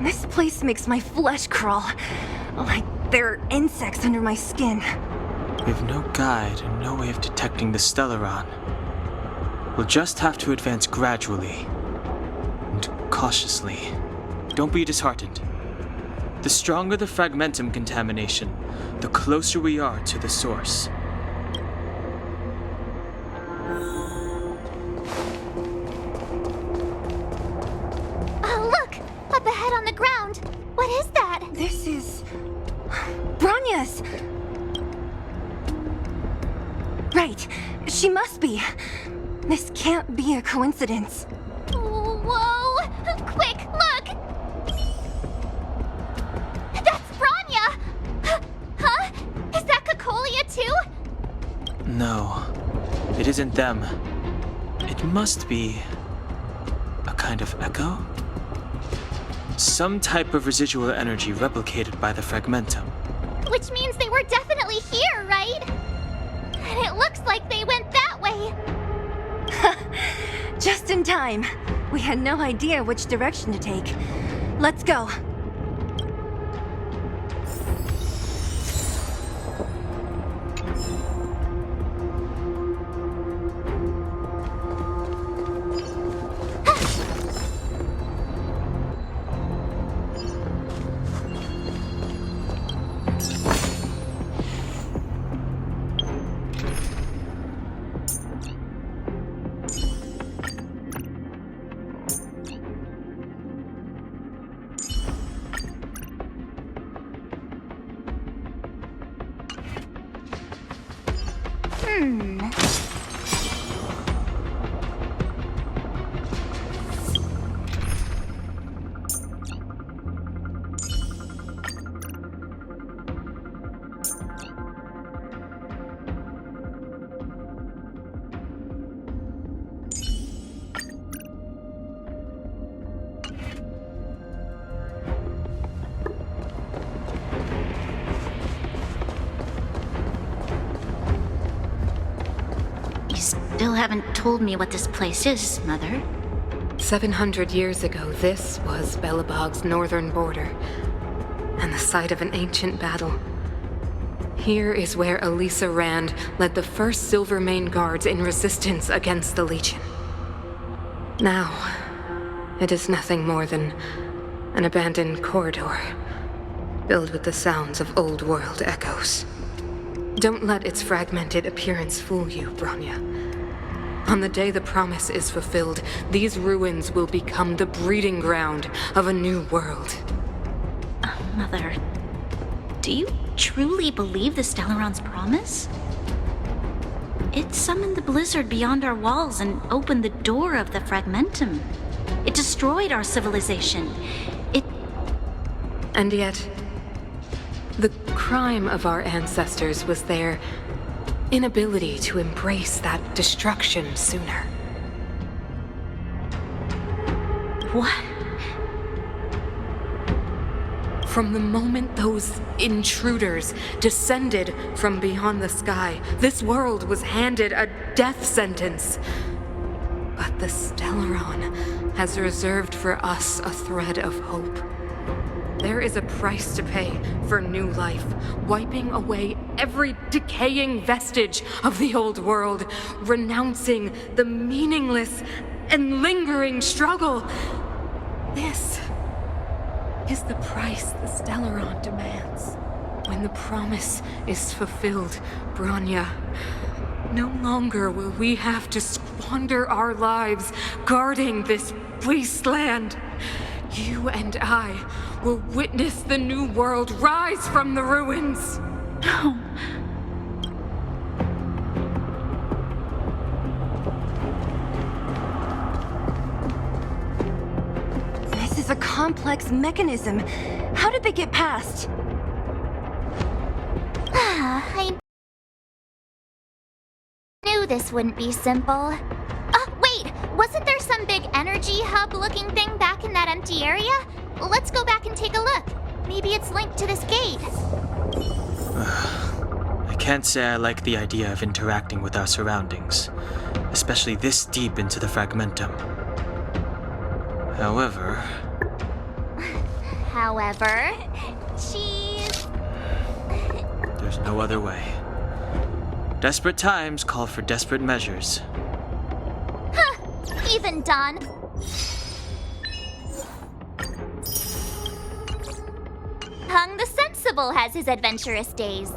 Speaker 9: This place makes my flesh crawl. Like there are insects under my skin.
Speaker 2: We have no guide and no way of detecting the Stellaron. We'll just have to advance gradually and cautiously. Don't be disheartened. The stronger the fragmentum contamination, the closer we are to the source.
Speaker 1: Oh, look! Up ahead on the ground! What is that?
Speaker 9: This is... Bronya's! Right. She must be. This can't be a coincidence.
Speaker 1: Whoa! Quick, look! That's Bronya! Huh? Is that Cocolia too?
Speaker 2: No, it isn't them. It must be a kind of echo? Some type of residual energy replicated by the fragmentum.
Speaker 1: Which means they were definitely here, right? And it looks like they went that way.
Speaker 9: Just in time. We had no idea which direction to take. Let's go.
Speaker 16: Still haven't told me what this place is, Mother.
Speaker 8: 700 years ago, this was Belobog's northern border, and the site of an ancient battle. Here is where Elisa Rand led the first Silvermane Guards in resistance against the Legion. Now, it is nothing more than an abandoned corridor, filled with the sounds of old world echoes. Don't let its fragmented appearance fool you, Bronya. On the day the promise is fulfilled, these ruins will become the breeding ground of a new world.
Speaker 16: Mother, do you truly believe the Stellaron's promise? It summoned the blizzard beyond our walls and opened the door of the fragmentum. It destroyed our civilization.
Speaker 8: And yet, the crime of our ancestors was their inability to embrace that destruction sooner.
Speaker 16: What?
Speaker 8: From the moment those intruders descended from beyond the sky, this world was handed a death sentence. But the Stellaron has reserved for us a thread of hope. There is a price to pay for new life, wiping away every decaying vestige of the old world, renouncing the meaningless and lingering struggle. This is the price the Stellaron demands. When the promise is fulfilled, Bronya, no longer will we have to squander our lives guarding this wasteland. You and I will witness the new world rise from the ruins.
Speaker 16: No.
Speaker 9: This is a complex mechanism. How did they get past?
Speaker 1: I knew this wouldn't be simple. Wait! Wasn't there some big energy hub-looking thing back in that empty area? Let's go back and take a look. Maybe it's linked to this gate.
Speaker 2: I can't say I like the idea of interacting with our surroundings, especially this deep into the fragmentum. However,
Speaker 1: cheese.
Speaker 2: There's no other way. Desperate times call for desperate measures.
Speaker 1: Huh, even Don. Hung the Sensible has his adventurous days.